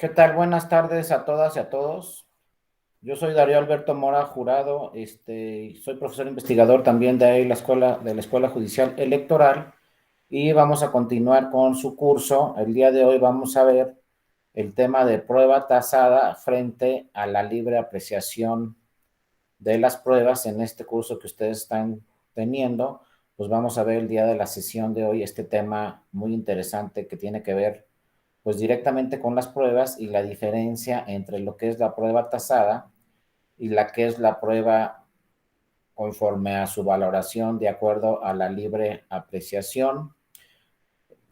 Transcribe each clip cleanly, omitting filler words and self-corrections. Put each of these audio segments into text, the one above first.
¿Qué tal? Buenas tardes a todas y a todos. Yo soy Darío Alberto Mora Jurado, soy profesor investigador también de ahí de la Escuela Judicial Electoral y vamos a continuar con su curso. El día de hoy vamos a ver el tema de prueba tasada frente a la libre apreciación de las pruebas en este curso que ustedes están teniendo. Pues vamos a ver el día de la sesión de hoy este tema muy interesante que tiene que ver pues directamente con las pruebas y la diferencia entre lo que es la prueba tasada y la que es la prueba conforme a su valoración de acuerdo a la libre apreciación.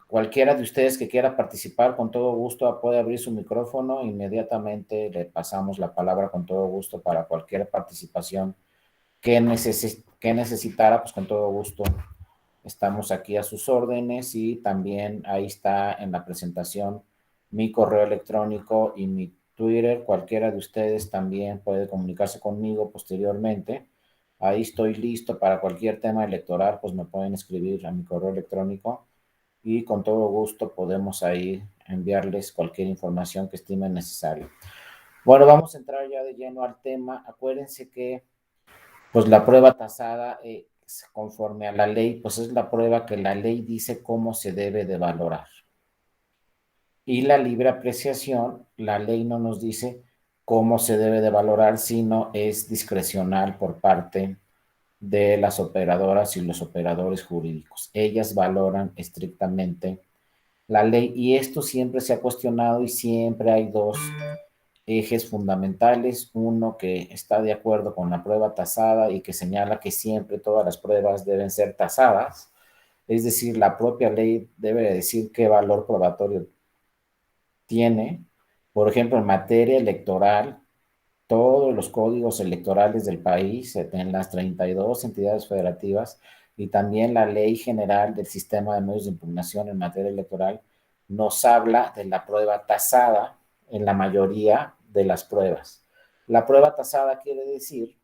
Cualquiera de ustedes que quiera participar, con todo gusto puede abrir su micrófono. Inmediatamente le pasamos la palabra con todo gusto para cualquier participación que necesitara, pues con todo gusto estamos aquí a sus órdenes y también ahí está en la presentación mi correo electrónico y mi Twitter. Cualquiera de ustedes también puede comunicarse conmigo posteriormente. Ahí estoy listo para cualquier tema electoral, pues me pueden escribir a mi correo electrónico y con todo gusto podemos ahí enviarles cualquier información que estimen necesario. Bueno, vamos a entrar ya de lleno al tema. Acuérdense que pues la prueba tasada, conforme a la ley, pues es la prueba que la ley dice cómo se debe de valorar. Y la libre apreciación, la ley no nos dice cómo se debe de valorar, sino es discrecional por parte de las operadoras y los operadores jurídicos. Ellas valoran estrictamente la ley y esto siempre se ha cuestionado y siempre hay dos ejes fundamentales, uno que está de acuerdo con la prueba tasada y que señala que siempre todas las pruebas deben ser tasadas, es decir, la propia ley debe decir qué valor probatorio tiene. Por ejemplo, en materia electoral, todos los códigos electorales del país, en las 32 entidades federativas, y también la Ley General del Sistema de Medios de Impugnación en materia electoral, nos habla de la prueba tasada en la mayoría de las pruebas. La prueba tasada quiere decir,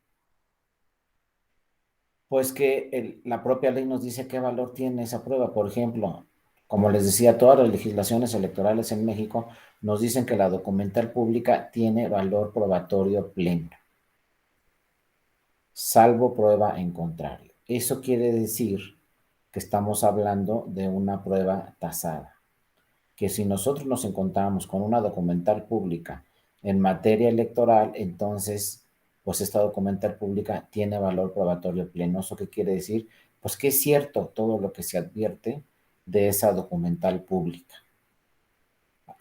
pues que la propia ley nos dice qué valor tiene esa prueba. Por ejemplo, como les decía, todas las legislaciones electorales en México nos dicen que la documental pública tiene valor probatorio pleno, salvo prueba en contrario. Eso quiere decir que estamos hablando de una prueba tasada, que si nosotros nos encontramos con una documental pública en materia electoral, entonces, pues esta documental pública tiene valor probatorio pleno. ¿Eso qué quiere decir? Pues que es cierto todo lo que se advierte de esa documental pública.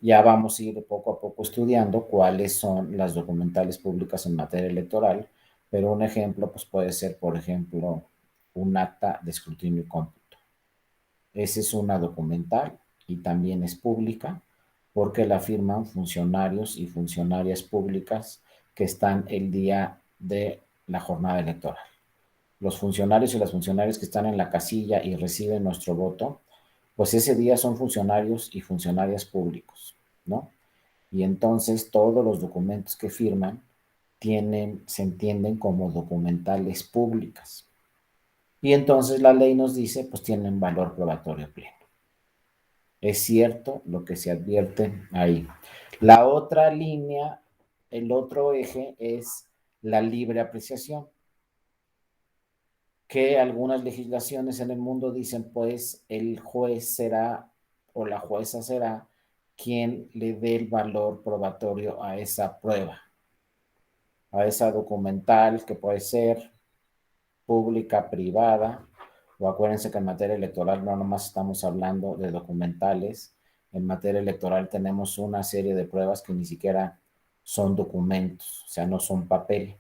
Ya vamos a ir poco a poco estudiando cuáles son las documentales públicas en materia electoral, pero un ejemplo pues puede ser, por ejemplo, un acta de escrutinio y cómputo. Esa es una documental y también es pública porque la firman funcionarios y funcionarias públicas que están el día de la jornada electoral. Los funcionarios y las funcionarias que están en la casilla y reciben nuestro voto, pues ese día son funcionarios y funcionarias públicos, ¿no? Y entonces todos los documentos que firman se entienden como documentales públicas. Y entonces la ley nos dice, pues tienen valor probatorio pleno. Es cierto lo que se advierte ahí. La otra línea, el otro eje es la libre apreciación, que algunas legislaciones en el mundo dicen, pues el juez será o la jueza será quien le dé el valor probatorio a esa prueba, a esa documental que puede ser pública, privada, o acuérdense que en materia electoral no nomás estamos hablando de documentales, en materia electoral tenemos una serie de pruebas que ni siquiera son documentos, o sea, no son papel,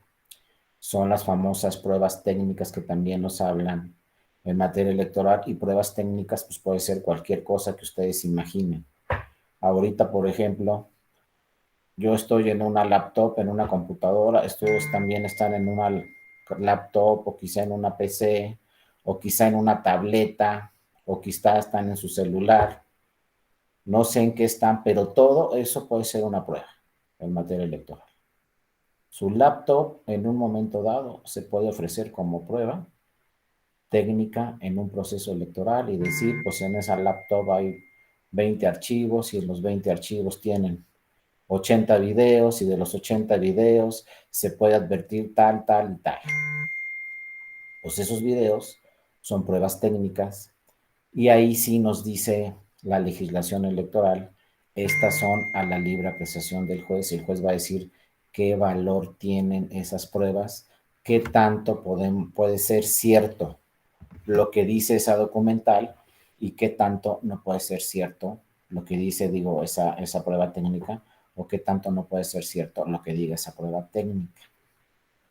son las famosas pruebas técnicas que también nos hablan en materia electoral y pruebas técnicas pues puede ser cualquier cosa que ustedes imaginen. Ahorita, por ejemplo, yo estoy en una laptop, en una computadora, ustedes también están en una laptop o quizá en una PC o quizá en una tableta o quizá están en su celular. No sé en qué están, pero todo eso puede ser una prueba en materia electoral. Su laptop en un momento dado se puede ofrecer como prueba técnica en un proceso electoral y decir, pues en esa laptop hay 20 archivos y los 20 archivos tienen 80 videos y de los 80 videos se puede advertir tal, tal y tal. Pues esos videos son pruebas técnicas y ahí sí nos dice la legislación electoral, estas son a la libre apreciación del juez y el juez va a decir qué valor tienen esas pruebas, qué tanto puede ser cierto lo que dice esa documental y qué tanto no puede ser cierto lo que dice, digo, esa prueba técnica o qué tanto no puede ser cierto lo que diga esa prueba técnica.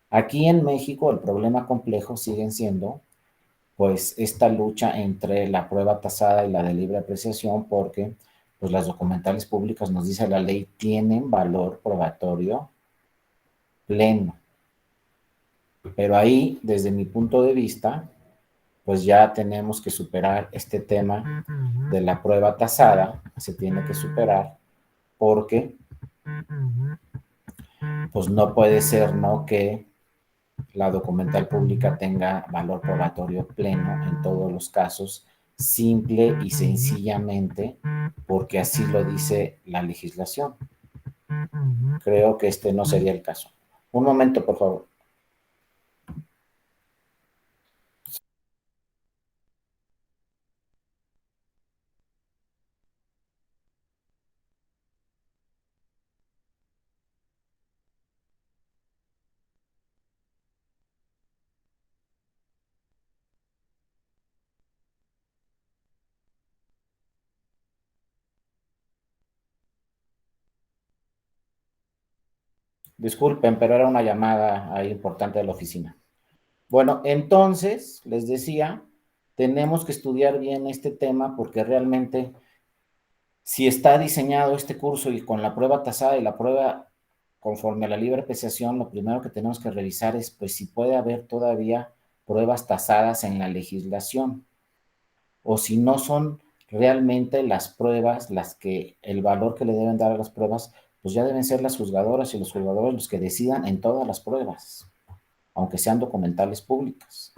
Aquí en México el problema complejo siguen siendo pues esta lucha entre la prueba tasada y la de libre apreciación porque pues las documentales públicas, nos dice la ley, tienen valor probatorio pleno. Pero ahí, desde mi punto de vista, pues ya tenemos que superar este tema de la prueba tasada, se tiene que superar porque pues no puede ser, ¿no?, que la documental pública tenga valor probatorio pleno en todos los casos, simple y sencillamente porque así lo dice la legislación. Creo que este no sería el caso. Un momento, por favor. Disculpen, pero era una llamada ahí importante de la oficina. Bueno, entonces, les decía, tenemos que estudiar bien este tema porque realmente si está diseñado este curso y con la prueba tasada y la prueba conforme a la libre apreciación, lo primero que tenemos que revisar es pues si puede haber todavía pruebas tasadas en la legislación o si no son realmente las pruebas las que el valor que le deben dar a las pruebas, pues ya deben ser las juzgadoras y los juzgadores los que decidan en todas las pruebas, aunque sean documentales públicas,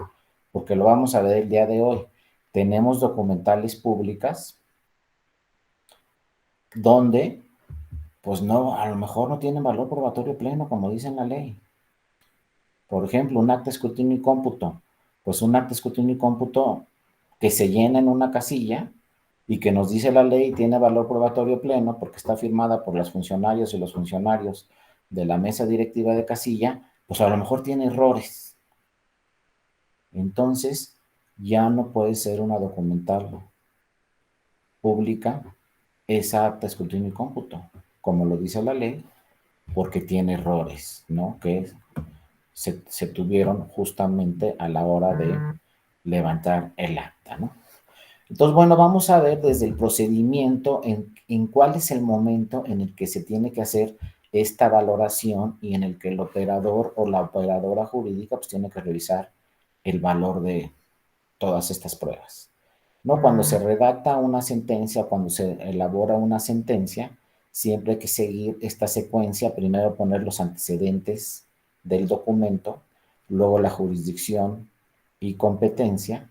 porque lo vamos a ver el día de hoy. Tenemos documentales públicas donde pues no, a lo mejor no tienen valor probatorio pleno, como dice en la ley. Por ejemplo, un acta de escrutinio y cómputo. Pues un acta de escrutinio y cómputo que se llena en una casilla y que nos dice la ley tiene valor probatorio pleno porque está firmada por los funcionarios y los funcionarios de la mesa directiva de casilla, pues a lo mejor tiene errores. Entonces, ya no puede ser una documental pública esa acta de escrutinio y cómputo, como lo dice la ley, porque tiene errores, ¿no? Que se tuvieron justamente a la hora de levantar el acta, ¿no? Entonces, bueno, vamos a ver desde el procedimiento en cuál es el momento en el que se tiene que hacer esta valoración y en el que el operador o la operadora jurídica pues tiene que revisar el valor de todas estas pruebas. ¿No? Cuando se redacta una sentencia, cuando se elabora una sentencia, siempre hay que seguir esta secuencia, primero poner los antecedentes del documento, luego la jurisdicción y competencia.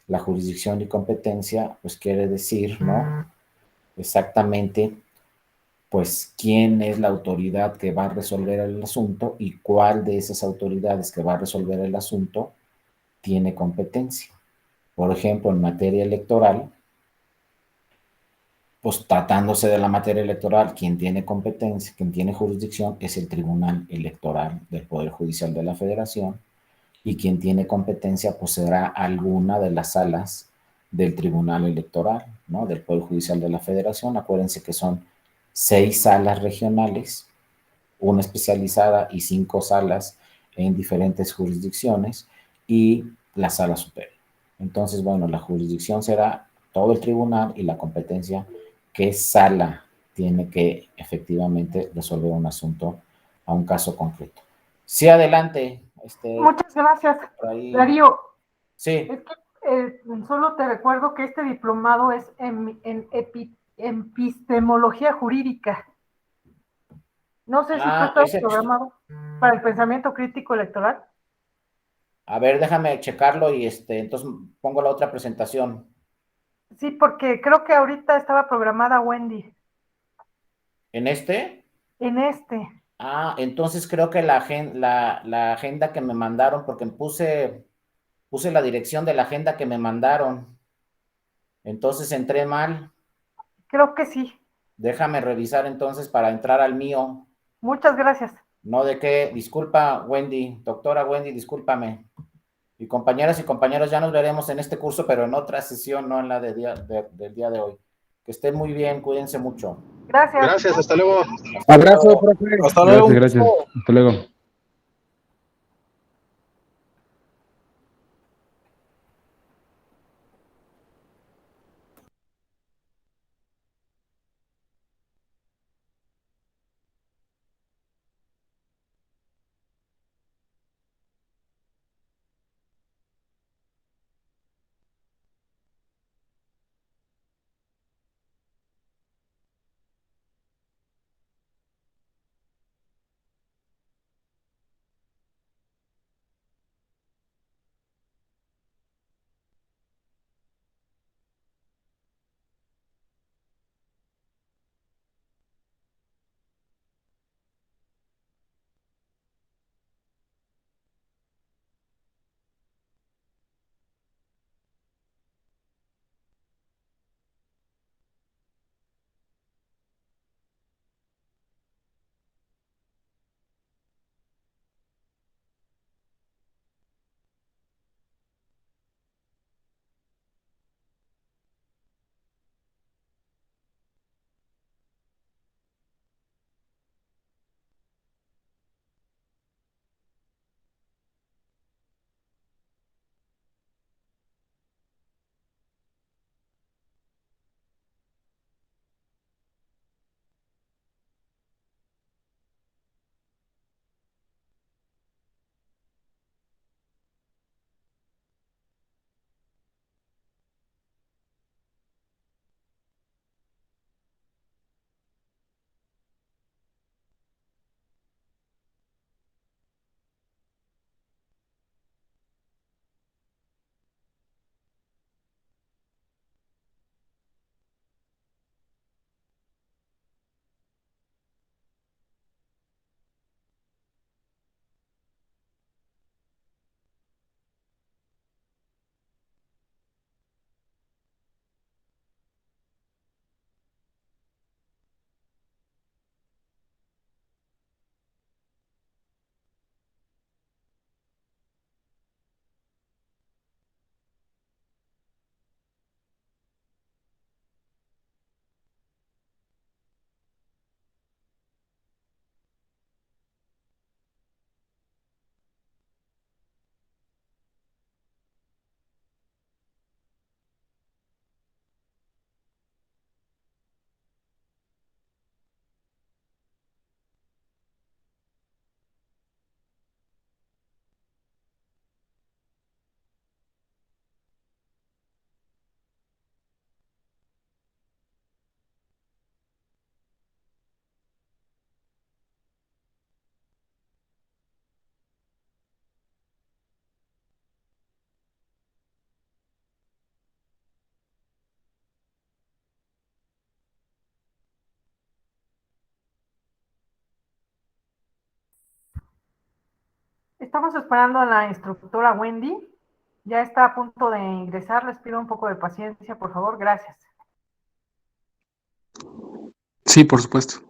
La jurisdicción y competencia, pues quiere decir, ¿no? Exactamente, pues quién es la autoridad que va a resolver el asunto y cuál de esas autoridades que va a resolver el asunto tiene competencia. Por ejemplo, en materia electoral, pues tratándose de la materia electoral, quien tiene competencia, quien tiene jurisdicción es el Tribunal Electoral del Poder Judicial de la Federación y quien tiene competencia pues será alguna de las salas del Tribunal Electoral, ¿no? Del Poder Judicial de la Federación. Acuérdense que son 6 salas regionales, una especializada y 5 salas en diferentes jurisdicciones y la sala superior. Entonces, bueno, la jurisdicción será todo el tribunal y la competencia qué sala tiene que efectivamente resolver un asunto a un caso concreto. Sí, adelante. Muchas gracias, Por ahí. Darío. Sí. Es que solo te recuerdo que este diplomado es en epistemología jurídica. No sé si tú Ah, estás programado para el pensamiento crítico electoral. a ver, déjame checarlo y entonces pongo la otra presentación. Sí, porque creo que ahorita estaba programada Wendy. ¿En este? En este, Ah, entonces creo que la agenda que me mandaron, porque puse la dirección de la agenda que me mandaron, entonces entré mal. creo que sí. Déjame revisar entonces para entrar al mío. Muchas gracias. No de qué, disculpa Wendy, doctora Wendy, discúlpame. Y compañeras y compañeros, ya nos veremos en este curso, pero en otra sesión, no en la del día de hoy. Que estén muy bien, cuídense mucho. Gracias. Gracias, hasta luego. Hasta Abrazo, luego. profe. Hasta luego. Gracias, gracias. Hasta luego. Estamos esperando a la instructora Wendy. Ya está a punto de ingresar. Les pido un poco de paciencia, por favor. Gracias. Sí, por supuesto.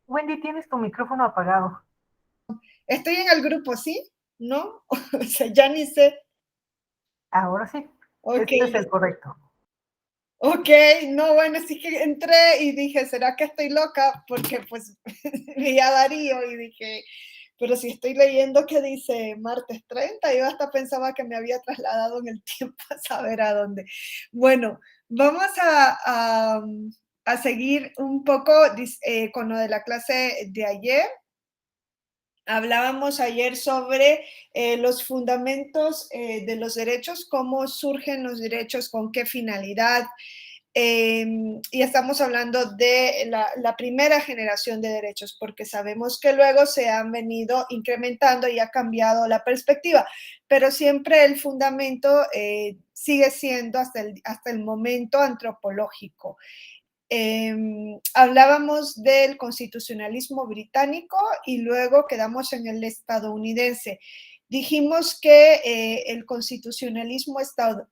Wendy, tienes tu micrófono apagado. Estoy en el grupo, ¿sí? ¿No? O sea, ya ni sé. Ahora sí. Ok. Este es el correcto. Ok, no, bueno, sí que entré y dije, ¿será que estoy loca? Porque pues vi a Darío y dije, pero si estoy leyendo que dice martes 30, yo hasta pensaba que me había trasladado en el tiempo a saber a dónde. Bueno, vamos a seguir un poco con lo de la clase de ayer. Hablábamos ayer sobre los fundamentos de los derechos, cómo surgen los derechos, con qué finalidad. Y estamos hablando de la primera generación de derechos, porque sabemos que luego se han venido incrementando y ha cambiado la perspectiva, pero siempre el fundamento sigue siendo hasta el momento antropológico. Hablábamos del constitucionalismo británico y luego quedamos en el estadounidense. Dijimos que el constitucionalismo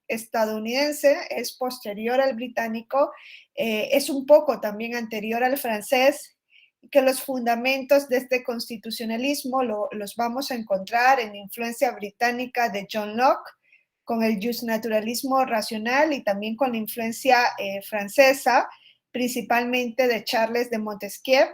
estadounidense es posterior al británico, es un poco también anterior al francés, que los fundamentos de este constitucionalismo los vamos a encontrar en la influencia británica de John Locke, con el justnaturalismo racional y también con la influencia francesa, principalmente de Charles de Montesquieu.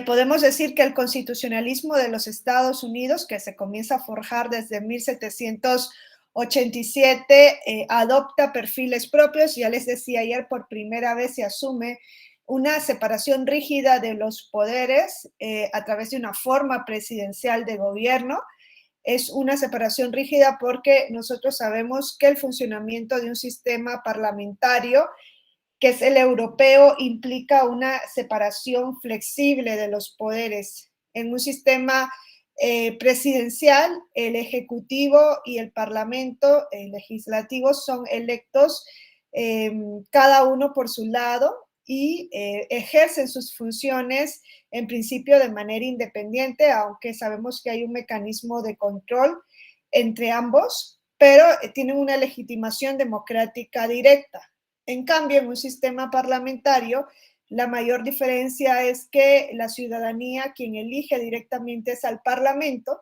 Podemos decir que el constitucionalismo de los Estados Unidos, que se comienza a forjar desde 1787, adopta perfiles propios. Ya les decía ayer, por primera vez se asume una separación rígida de los poderes a través de una forma presidencial de gobierno. Es una separación rígida porque nosotros sabemos que el funcionamiento de un sistema parlamentario, que es el europeo, implica una separación flexible de los poderes. En un sistema presidencial, el ejecutivo y el parlamento, el legislativo, son electos cada uno por su lado y ejercen sus funciones en principio de manera independiente, aunque sabemos que hay un mecanismo de control entre ambos, pero tienen una legitimación democrática directa. En cambio, en un sistema parlamentario, la mayor diferencia es que la ciudadanía, quien elige directamente es al Parlamento,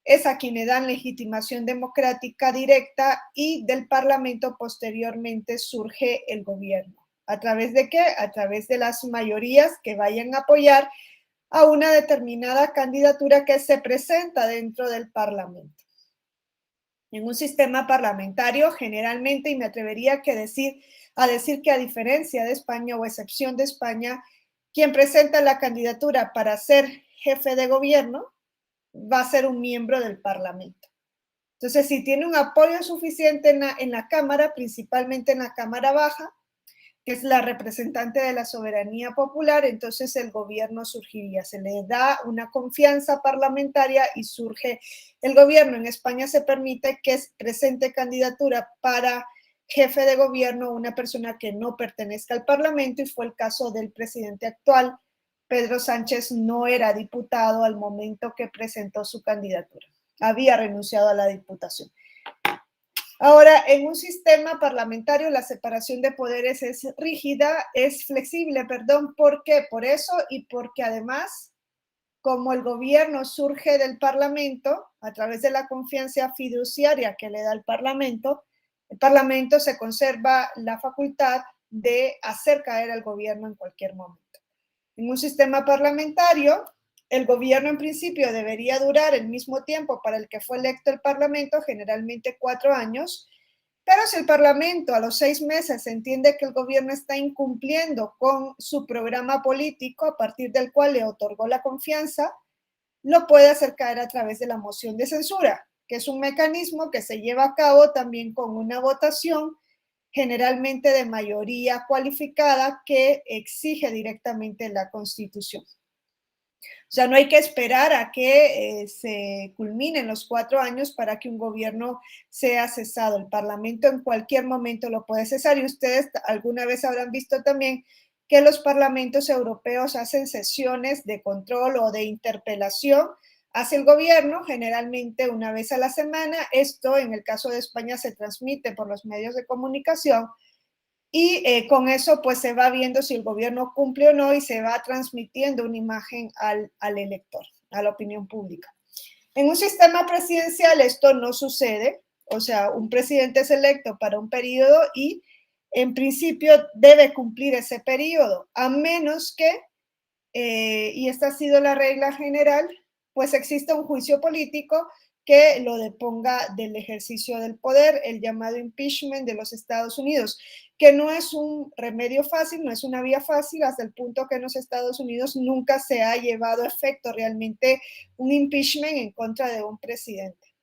es a quien le dan legitimación democrática directa, y del Parlamento posteriormente surge el gobierno. ¿A través de qué? A través de las mayorías que vayan a apoyar a una determinada candidatura que se presenta dentro del Parlamento. En un sistema parlamentario, generalmente, y me atrevería a decir que a diferencia de España o excepción de España, quien presenta la candidatura para ser jefe de gobierno va a ser un miembro del Parlamento. Entonces, si tiene un apoyo suficiente en la Cámara, principalmente en la Cámara Baja, que es la representante de la soberanía popular, entonces el gobierno surgiría. Se le da una confianza parlamentaria y surge el gobierno. En España se permite que presente candidatura para jefe de gobierno una persona que no pertenezca al Parlamento, y fue el caso del presidente actual. Pedro Sánchez no era diputado al momento que presentó su candidatura. Había renunciado a la diputación. Ahora, en un sistema parlamentario la separación de poderes es rígida, es flexible, perdón. ¿Por qué? Por eso, y porque además, como el gobierno surge del Parlamento a través de la confianza fiduciaria que le da el Parlamento se conserva la facultad de hacer caer al gobierno en cualquier momento. En un sistema parlamentario, el gobierno en principio debería durar el mismo tiempo para el que fue electo el Parlamento, generalmente 4 años, pero si el Parlamento a los 6 meses entiende que el gobierno está incumpliendo con su programa político, a partir del cual le otorgó la confianza, lo puede hacer caer a través de la moción de censura, que es un mecanismo que se lleva a cabo también con una votación, generalmente de mayoría cualificada, que exige directamente la Constitución. O sea, no hay que esperar a que se culminen los 4 años para que un gobierno sea cesado. El Parlamento en cualquier momento lo puede cesar, y ustedes alguna vez habrán visto también que los parlamentos europeos hacen sesiones de control o de interpelación hacia el gobierno, generalmente una vez a la semana. Esto, en el caso de España, se transmite por los medios de comunicación, y con eso pues se va viendo si el gobierno cumple o no y se va transmitiendo una imagen al elector, a la opinión pública. En un sistema presidencial esto no sucede, o sea, un presidente es electo para un periodo y en principio debe cumplir ese periodo, a menos que, y esta ha sido la regla general, pues exista un juicio político que lo deponga del ejercicio del poder, el llamado impeachment de los Estados Unidos, que no es un remedio fácil, no es una vía fácil, hasta el punto que en los Estados Unidos nunca se ha llevado a efecto realmente un impeachment en contra de un presidente.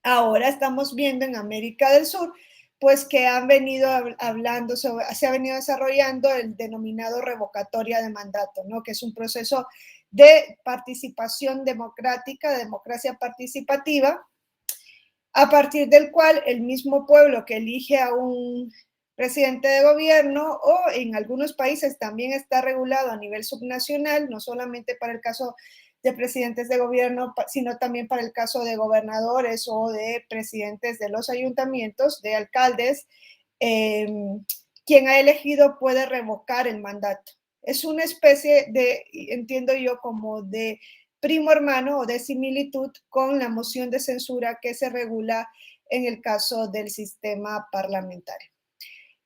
Ahora estamos viendo en América del Sur, pues que han venido hablando, se ha venido desarrollando el denominado revocatoria de mandato, ¿no? Que es un proceso de participación democrática, de democracia participativa, a partir del cual el mismo pueblo que elige a un presidente de gobierno, o en algunos países también está regulado a nivel subnacional, no solamente para el caso de presidentes de gobierno, sino también para el caso de gobernadores o de presidentes de los ayuntamientos, de alcaldes, quien ha elegido puede revocar el mandato. Es una especie de, entiendo yo, como de primo hermano o de similitud con la moción de censura que se regula en el caso del sistema parlamentario.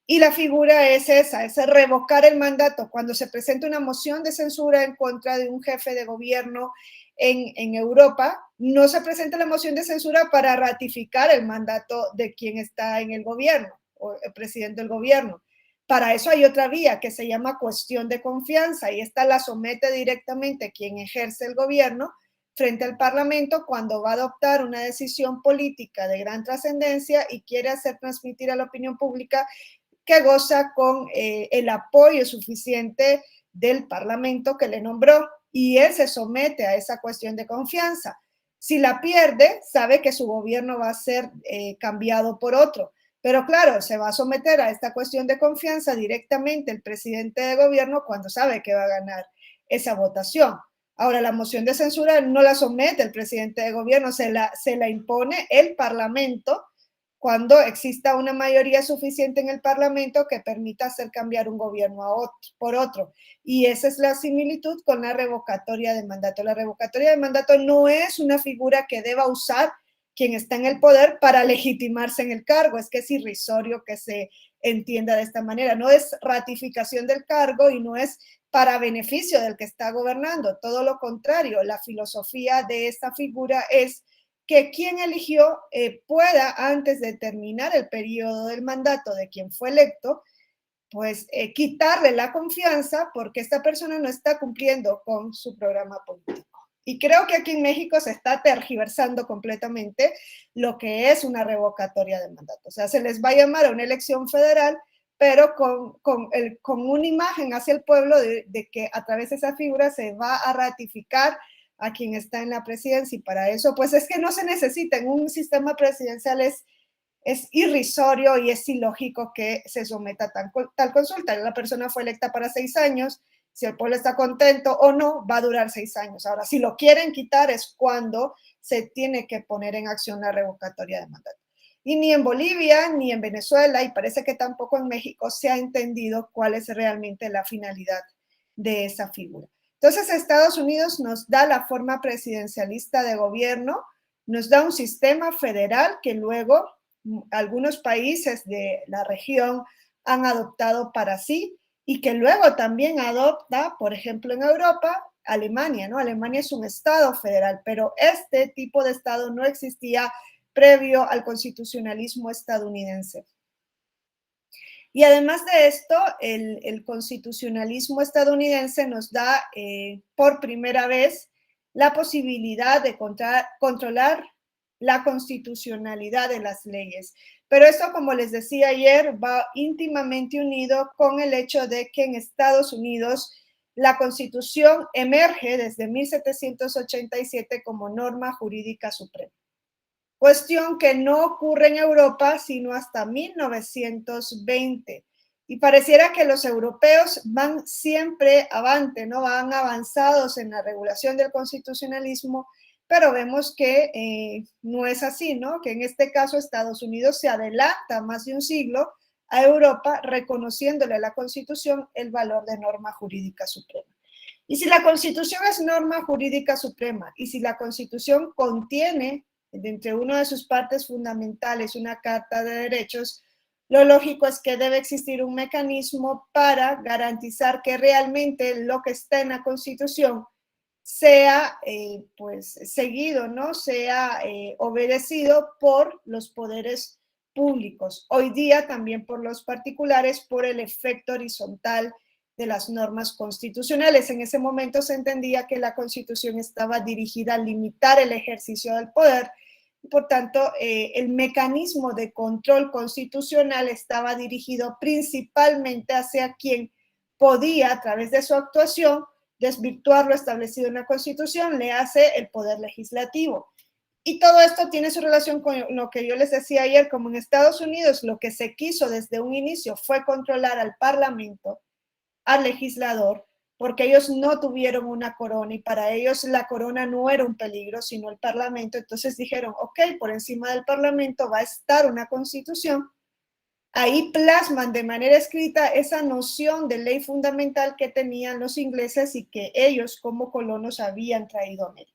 Y la figura es esa, es revocar el mandato. Cuando se presenta una moción de censura en contra de un jefe de gobierno en Europa, no se presenta la moción de censura para ratificar el mandato de quien está en el gobierno o el presidente del gobierno. Para eso hay otra vía que se llama cuestión de confianza y esta la somete directamente quien ejerce el gobierno frente al Parlamento cuando va a adoptar una decisión política de gran trascendencia y quiere hacer transmitir a la opinión pública que goza con el apoyo suficiente del Parlamento que le nombró, y él se somete a esa cuestión de confianza. Si la pierde, sabe que su gobierno va a ser cambiado por otro, pero claro, se va a someter a esta cuestión de confianza directamente el presidente de gobierno cuando sabe que va a ganar esa votación. Ahora, la moción de censura no la somete el presidente de gobierno, se la impone el Parlamento, cuando exista una mayoría suficiente en el Parlamento que permita hacer cambiar un gobierno por otro. Y esa es la similitud con la revocatoria de mandato. La revocatoria de mandato no es una figura que deba usar quien está en el poder para legitimarse en el cargo. Es que es irrisorio que se entienda de esta manera. No es ratificación del cargo y no es para beneficio del que está gobernando. Todo lo contrario, la filosofía de esta figura es que quien eligió pueda, antes de terminar el periodo del mandato de quien fue electo, pues quitarle la confianza porque esta persona no está cumpliendo con su programa político. Y creo que aquí en México se está tergiversando completamente lo que es una revocatoria de mandato. O sea, se les va a llamar a una elección federal, pero con una imagen hacia el pueblo de que a través de esa figura se va a ratificar a quien está en la presidencia, y para eso pues es que no se necesita. En un sistema presidencial es irrisorio y es ilógico que se someta a tal consulta. La persona fue electa para 6 años, si el pueblo está contento o no, va a durar 6 años. Ahora, si lo quieren quitar es cuando se tiene que poner en acción la revocatoria de mandato. Y ni en Bolivia, ni en Venezuela, y parece que tampoco en México, se ha entendido cuál es realmente la finalidad de esa figura. Entonces, Estados Unidos nos da la forma presidencialista de gobierno, nos da un sistema federal que luego algunos países de la región han adoptado para sí y que luego también adopta, por ejemplo, en Europa, Alemania, ¿no? Alemania es un estado federal, pero este tipo de estado no existía previo al constitucionalismo estadounidense. Y además de esto, el constitucionalismo estadounidense nos da por primera vez la posibilidad de controlar la constitucionalidad de las leyes. Pero esto, como les decía ayer, va íntimamente unido con el hecho de que en Estados Unidos la Constitución emerge desde 1787 como norma jurídica suprema. Cuestión que no ocurre en Europa sino hasta 1920. Y pareciera que los europeos van siempre avante, ¿no? Van avanzados en la regulación del constitucionalismo, pero vemos que no es así, ¿no? Que en este caso Estados Unidos se adelanta más de un siglo a Europa, reconociéndole a la Constitución el valor de norma jurídica suprema. Y si la Constitución es norma jurídica suprema, y si la Constitución contiene, entre una de sus partes fundamentales, una Carta de Derechos, lo lógico es que debe existir un mecanismo para garantizar que realmente lo que está en la Constitución sea pues seguido, ¿no? Sea obedecido por los poderes públicos. Hoy día también por los particulares, por el efecto horizontal de las normas constitucionales. En ese momento se entendía que la Constitución estaba dirigida a limitar el ejercicio del poder. Por tanto, el mecanismo de control constitucional estaba dirigido principalmente hacia quien podía, a través de su actuación, desvirtuar lo establecido en la Constitución, le hace el poder legislativo. Y todo esto tiene su relación con lo que yo les decía ayer, como en Estados Unidos lo que se quiso desde un inicio fue controlar al Parlamento, al legislador, porque ellos no tuvieron una corona y para ellos la corona no era un peligro, sino el Parlamento. Entonces dijeron, ok, por encima del Parlamento va a estar una Constitución. Ahí plasman de manera escrita esa noción de ley fundamental que tenían los ingleses y que ellos como colonos habían traído a América.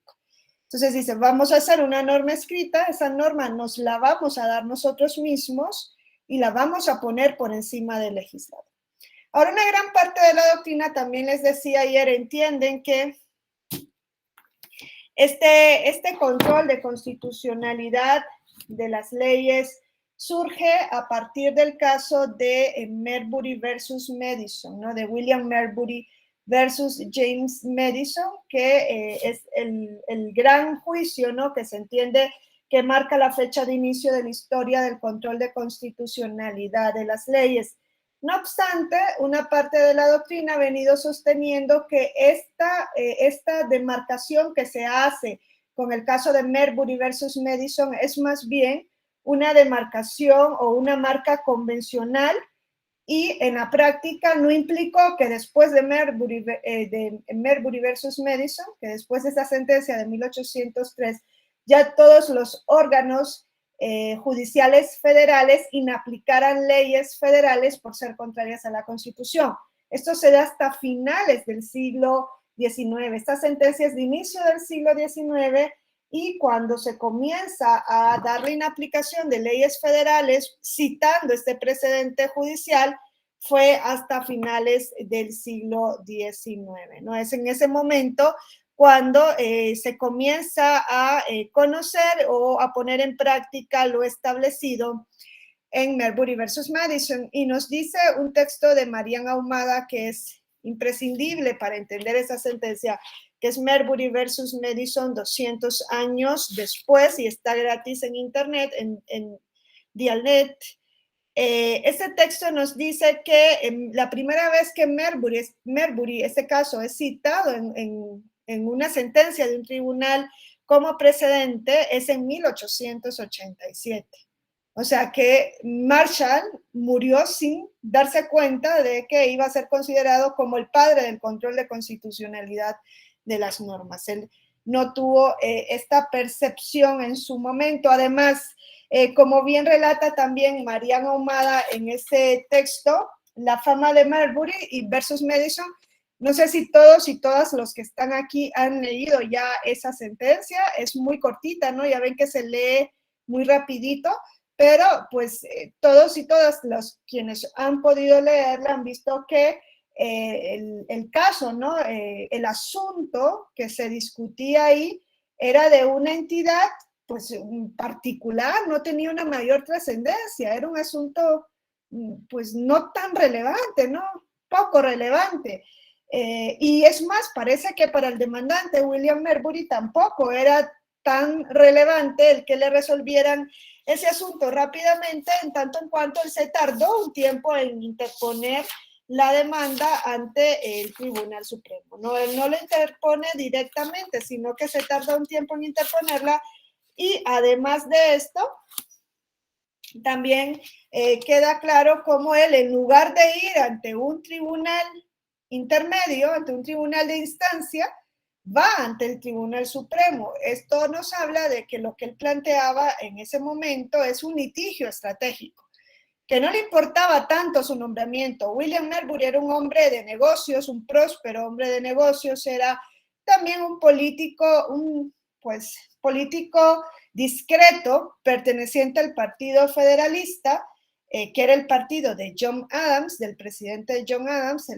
Entonces dicen, vamos a hacer una norma escrita, esa norma nos la vamos a dar nosotros mismos y la vamos a poner por encima del legislador. Ahora, una gran parte de la doctrina, también les decía ayer, entienden que este control de constitucionalidad de las leyes surge a partir del caso de Marbury versus Madison, ¿no? De William Marbury versus James Madison, que es el gran juicio, ¿no? Que se entiende que marca la fecha de inicio de la historia del control de constitucionalidad de las leyes. No obstante, una parte de la doctrina ha venido sosteniendo que esta demarcación que se hace con el caso de Marbury versus Madison es más bien una demarcación o una marca convencional y en la práctica no implicó que después de Marbury versus Madison, que después de esta sentencia de 1803, ya todos los órganos judiciales federales inaplicaran leyes federales por ser contrarias a la Constitución. Esto se da hasta finales del siglo XIX. Esta sentencia es de inicio del siglo XIX y cuando se comienza a darle inaplicación de leyes federales, citando este precedente judicial, fue hasta finales del siglo XIX, ¿no? Es en ese momento cuando se comienza a conocer o a poner en práctica lo establecido en Marbury versus Madison. Y nos dice un texto de Marian Ahumada que es imprescindible para entender esa sentencia, que es Marbury versus Madison 200 años después, y está gratis en internet, en Dialnet. Este texto nos dice que la primera vez que Marbury, este caso, es citado en una sentencia de un tribunal como precedente es en 1887. O sea que Marshall murió sin darse cuenta de que iba a ser considerado como el padre del control de constitucionalidad de las normas. Él no tuvo esta percepción en su momento. Además, como bien relata también Marian Ahumada en ese texto, la fama de Marbury y versus Madison, no sé si todos y todas los que están aquí han leído ya esa sentencia, es muy cortita, ¿no? Ya ven que se lee muy rapidito, pero pues todos y todas los quienes han podido leerla han visto que el caso, ¿no? El asunto que se discutía ahí era de una entidad pues particular, no tenía una mayor trascendencia, era un asunto pues no tan relevante, ¿no? Poco relevante. Y es más, parece que para el demandante William Marbury tampoco era tan relevante el que le resolvieran ese asunto rápidamente, en tanto en cuanto él se tardó un tiempo en interponer la demanda ante el Tribunal Supremo. No, él no la interpone directamente, sino que se tarda un tiempo en interponerla y además de esto, también queda claro cómo él, en lugar de ir ante un tribunal intermedio, ante un tribunal de instancia, va ante el Tribunal Supremo. Esto nos habla de que lo que él planteaba en ese momento es un litigio estratégico. que no le importaba tanto su nombramiento. William Marbury era un hombre de negocios, un próspero hombre de negocios, era también un político, político discreto, perteneciente al Partido Federalista, que era el partido de John Adams, del presidente John Adams,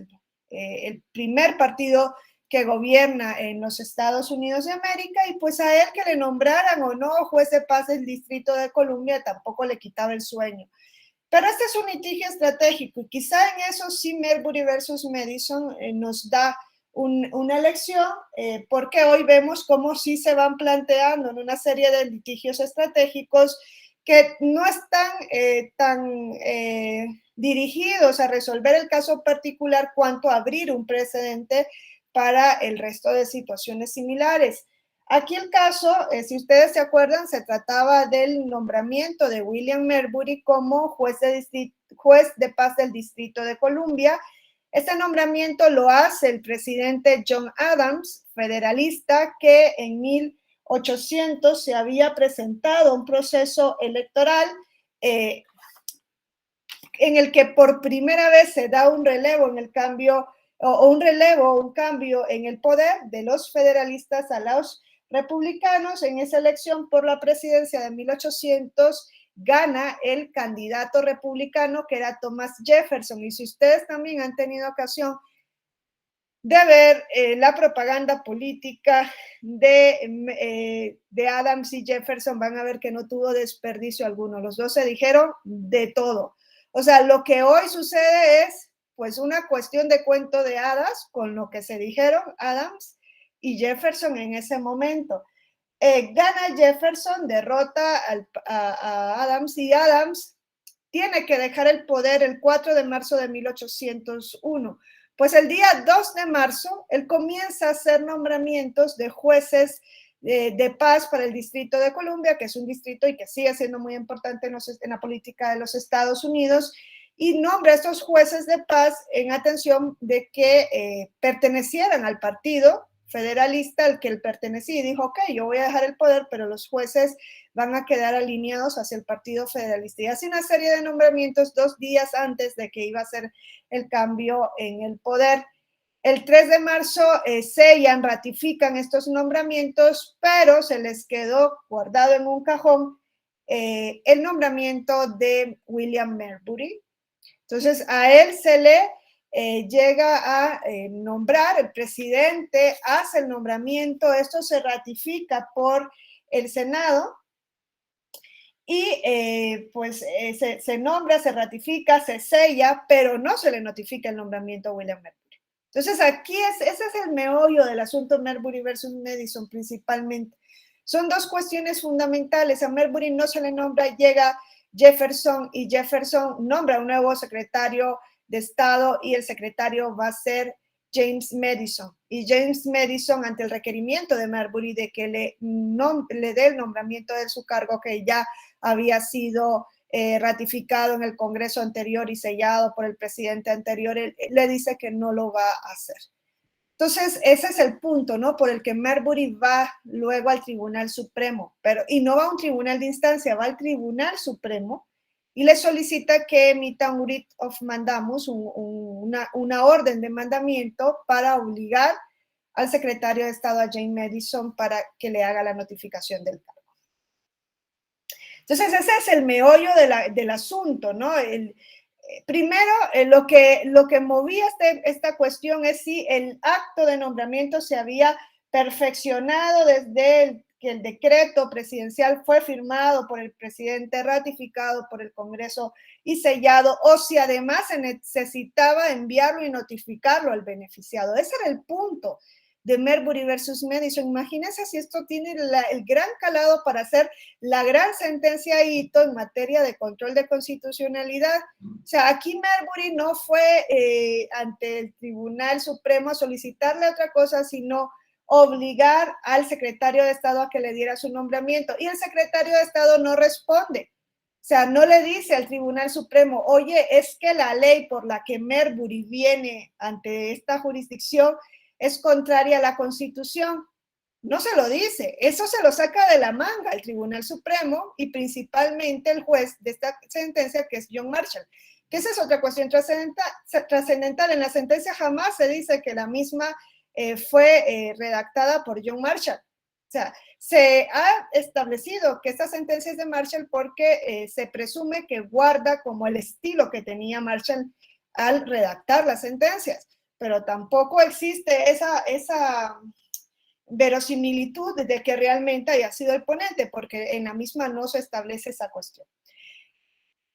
el primer partido que gobierna en los Estados Unidos de América, y pues a él que le nombraran o no juez de paz del Distrito de Columbia tampoco le quitaba el sueño. Pero este es un litigio estratégico y quizá en eso sí Marbury versus Madison nos da una lección, porque hoy vemos cómo sí se van planteando en una serie de litigios estratégicos que no están tan dirigidos a resolver el caso particular cuanto a abrir un precedente para el resto de situaciones similares. Aquí el caso, si ustedes se acuerdan, se trataba del nombramiento de William Marbury como juez de paz del Distrito de Columbia. Este nombramiento lo hace el presidente John Adams, federalista, que en 1800 se había presentado un proceso electoral en el que por primera vez se da un relevo en el cambio, un cambio en el poder de los federalistas a los republicanos. En esa elección por la presidencia de 1800 gana el candidato republicano que era Thomas Jefferson. Y si ustedes también han tenido ocasión de ver la propaganda política de Adams y Jefferson, van a ver que no tuvo desperdicio alguno. Los dos se dijeron de todo. O sea, lo que hoy sucede es pues una cuestión de cuento de hadas con lo que se dijeron Adams y Jefferson en ese momento. Gana Jefferson, derrota a Adams, y Adams tiene que dejar el poder el 4 de marzo de 1801. Pues el día 2 de marzo, él comienza a hacer nombramientos de jueces de paz para el Distrito de Columbia, que es un distrito y que sigue siendo muy importante en la política de los Estados Unidos, y nombra a estos jueces de paz en atención de que pertenecieran al partido federalista al que él pertenecía, y dijo, ok, yo voy a dejar el poder, pero los jueces van a quedar alineados hacia el partido federalista. Y hace una serie de nombramientos 2 días antes de que iba a ser el cambio en el poder. El 3 de marzo sellan, ratifican estos nombramientos, pero se les quedó guardado en un cajón el nombramiento de William Marbury. Entonces a él se le llega a nombrar, el presidente hace el nombramiento, esto se ratifica por el Senado y se nombra, se ratifica, se sella, pero no se le notifica el nombramiento a William Marbury. Entonces aquí ese es el meollo del asunto Marbury versus Madison principalmente. Son dos cuestiones fundamentales. A Marbury no se le nombra, llega Jefferson y Jefferson nombra un nuevo secretario de Estado y el secretario va a ser James Madison. Y James Madison, ante el requerimiento de Marbury de que le dé el nombramiento de su cargo que ya había sido ratificado en el Congreso anterior y sellado por el presidente anterior, él le dice que no lo va a hacer. Entonces, ese es el punto, ¿no? Por el que Marbury va luego al Tribunal Supremo, y no va a un tribunal de instancia, va al Tribunal Supremo y le solicita que emita un writ of mandamus, una orden de mandamiento para obligar al secretario de Estado, a James Madison, para que le haga la notificación del cargo. Entonces, ese es el meollo del asunto, ¿no? Primero, lo que movía esta cuestión es si el acto de nombramiento se había perfeccionado desde que el decreto presidencial fue firmado por el presidente, ratificado por el Congreso y sellado, o si además se necesitaba enviarlo y notificarlo al beneficiado. Ese era el punto de Marbury versus Madison. Imagínense si esto tiene el gran calado para hacer la gran sentencia hito en materia de control de constitucionalidad. O sea, aquí Marbury no fue ante el Tribunal Supremo a solicitarle otra cosa, sino obligar al secretario de Estado a que le diera su nombramiento. Y el secretario de Estado no responde. O sea, no le dice al Tribunal Supremo, oye, es que la ley por la que Marbury viene ante esta jurisdicción es contraria a la Constitución. No se lo dice, eso se lo saca de la manga el Tribunal Supremo y principalmente el juez de esta sentencia, que es John Marshall. Que esa es otra cuestión trascendental. En la sentencia jamás se dice que la misma fue redactada por John Marshall. O sea, se ha establecido que esta sentencia es de Marshall porque se presume que guarda como el estilo que tenía Marshall al redactar las sentencias, pero tampoco existe esa verosimilitud de que realmente haya sido el ponente, porque en la misma no se establece esa cuestión.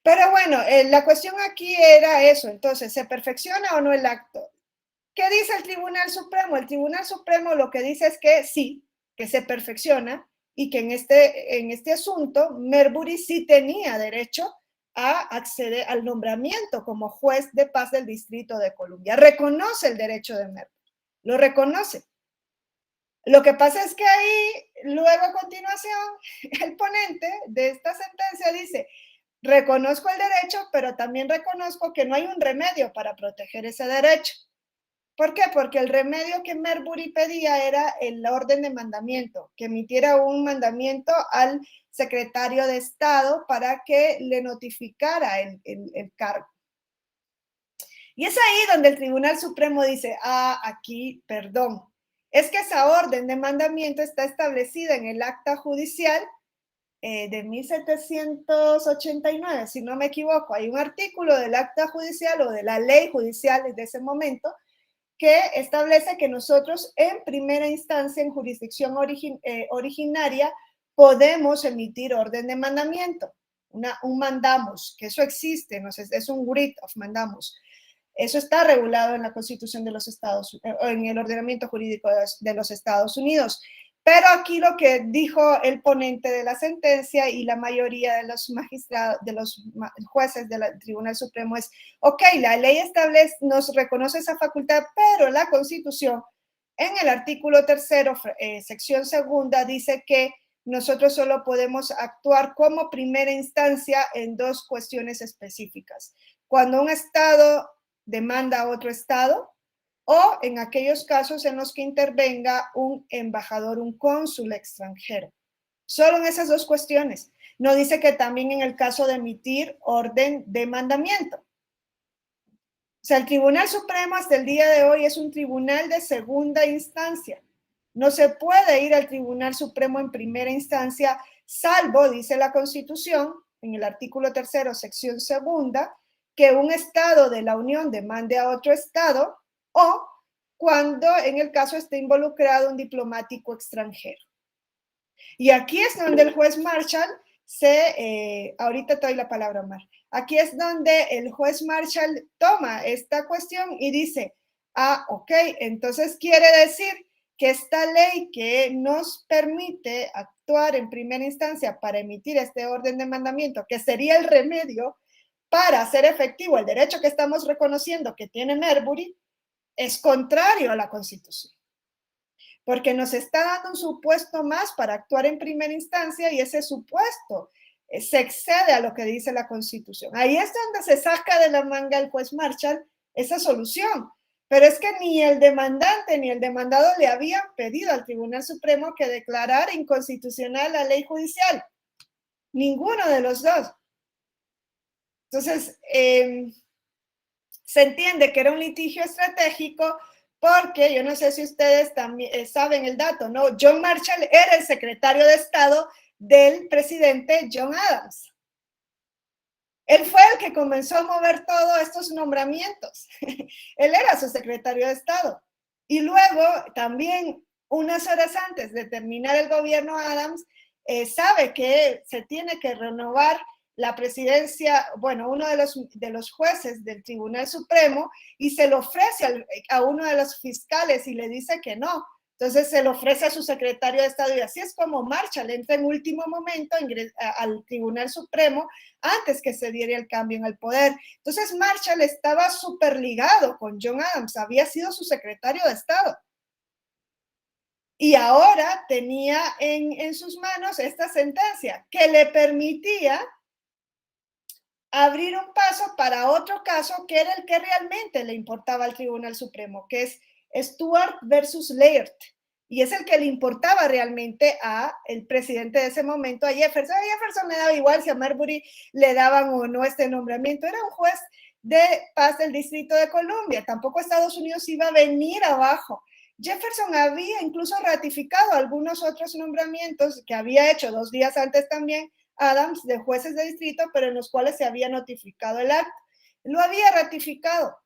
Pero bueno, la cuestión aquí era eso. Entonces, ¿se perfecciona o no el acto? ¿Qué dice el Tribunal Supremo? El Tribunal Supremo lo que dice es que sí, que se perfecciona y que en este asunto Marbury sí tenía derecho a acceder al nombramiento como juez de paz del Distrito de Columbia. Reconoce el derecho de Marbury, lo reconoce. Lo que pasa es que ahí, luego a continuación, el ponente de esta sentencia dice, reconozco el derecho, pero también reconozco que no hay un remedio para proteger ese derecho. ¿Por qué? Porque el remedio que Marbury pedía era el orden de mandamiento, que emitiera un mandamiento al secretario de Estado para que le notificara el cargo. Y es ahí donde el Tribunal Supremo dice, aquí, perdón, es que esa orden de mandamiento está establecida en el acta judicial de 1789, si no me equivoco. Hay un artículo del acta judicial o de la ley judicial de ese momento que establece que nosotros en primera instancia, en jurisdicción originaria, podemos emitir orden de mandamiento, un mandamos, que eso existe, ¿no? Es un writ of mandamos. Eso está regulado en la Constitución de los Estados, en el ordenamiento jurídico de los Estados Unidos. Pero aquí lo que dijo el ponente de la sentencia y la mayoría de los magistrados, de los jueces del Tribunal Supremo es, ok, la ley nos reconoce esa facultad, pero la Constitución en el artículo 3, sección 2, dice que nosotros solo podemos actuar como primera instancia en dos cuestiones específicas. Cuando un Estado demanda a otro Estado, o en aquellos casos en los que intervenga un embajador, un cónsul extranjero. Solo en esas dos cuestiones. No dice que también en el caso de emitir orden de mandamiento. O sea, el Tribunal Supremo hasta el día de hoy es un tribunal de segunda instancia. No se puede ir al Tribunal Supremo en primera instancia, salvo, dice la Constitución, en el artículo 3, sección 2, que un Estado de la Unión demande a otro Estado o cuando en el caso esté involucrado un diplomático extranjero. Y aquí es donde el juez Marshall ahorita te doy la palabra, Omar. Aquí es donde el juez Marshall toma esta cuestión y dice, ok, entonces quiere decir que esta ley que nos permite actuar en primera instancia para emitir este orden de mandamiento, que sería el remedio para hacer efectivo el derecho que estamos reconociendo que tiene Marbury, es contrario a la Constitución, porque nos está dando un supuesto más para actuar en primera instancia y ese supuesto se excede a lo que dice la Constitución. Ahí es donde se saca de la manga el juez Marshall esa solución, pero es que ni el demandante ni el demandado le habían pedido al Tribunal Supremo que declarara inconstitucional la ley judicial, ninguno de los dos. Entonces, se entiende que era un litigio estratégico porque, yo no sé si ustedes también saben el dato, ¿no? John Marshall era el secretario de Estado del presidente John Adams. Él fue el que comenzó a mover todos estos nombramientos. Él era su secretario de Estado. Y luego, también, unas horas antes de terminar el gobierno Adams, sabe que se tiene que renovar la presidencia, bueno, uno de los jueces del Tribunal Supremo, y se lo ofrece a uno de los fiscales y le dice que no. Entonces se lo ofrece a su secretario de Estado y así es como Marshall entra en último momento al Tribunal Supremo antes que se diera el cambio en el poder. Entonces Marshall estaba súper ligado con John Adams, había sido su secretario de Estado. Y ahora tenía en sus manos esta sentencia que le permitía abrir un paso para otro caso que era el que realmente le importaba al Tribunal Supremo, que es Stewart versus Laird. y es el que le importaba realmente a el presidente de ese momento, a Jefferson. A Jefferson le daba igual si a Marbury le daban o no este nombramiento, era un juez de paz del Distrito de Columbia, tampoco Estados Unidos iba a venir abajo. Jefferson había incluso ratificado algunos otros nombramientos que había hecho 2 días antes también Adams de jueces de distrito, pero en los cuales se había notificado el acto. Lo había ratificado.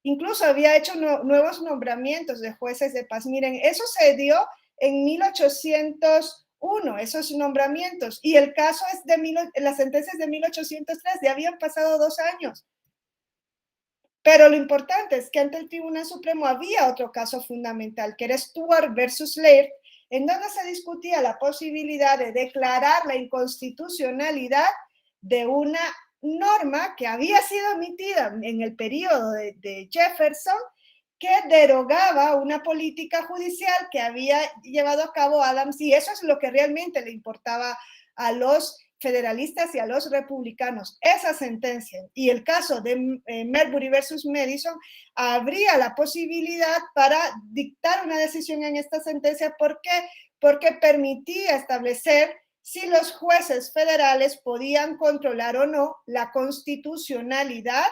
Incluso había hecho nuevos nombramientos de jueces de paz. Miren, eso se dio en 1801, esos nombramientos. Y el caso es las sentencias de 1803, ya habían pasado 2 años. Pero lo importante es que ante el Tribunal Supremo había otro caso fundamental, que era Stewart versus Laird, en donde se discutía la posibilidad de declarar la inconstitucionalidad de una norma que había sido emitida en el periodo de Jefferson, que derogaba una política judicial que había llevado a cabo Adams, y eso es lo que realmente le importaba a los federalistas y a los republicanos. Esa sentencia y el caso de Marbury versus Madison habría la posibilidad para dictar una decisión en esta sentencia. ¿Por qué? Porque permitía establecer si los jueces federales podían controlar o no la constitucionalidad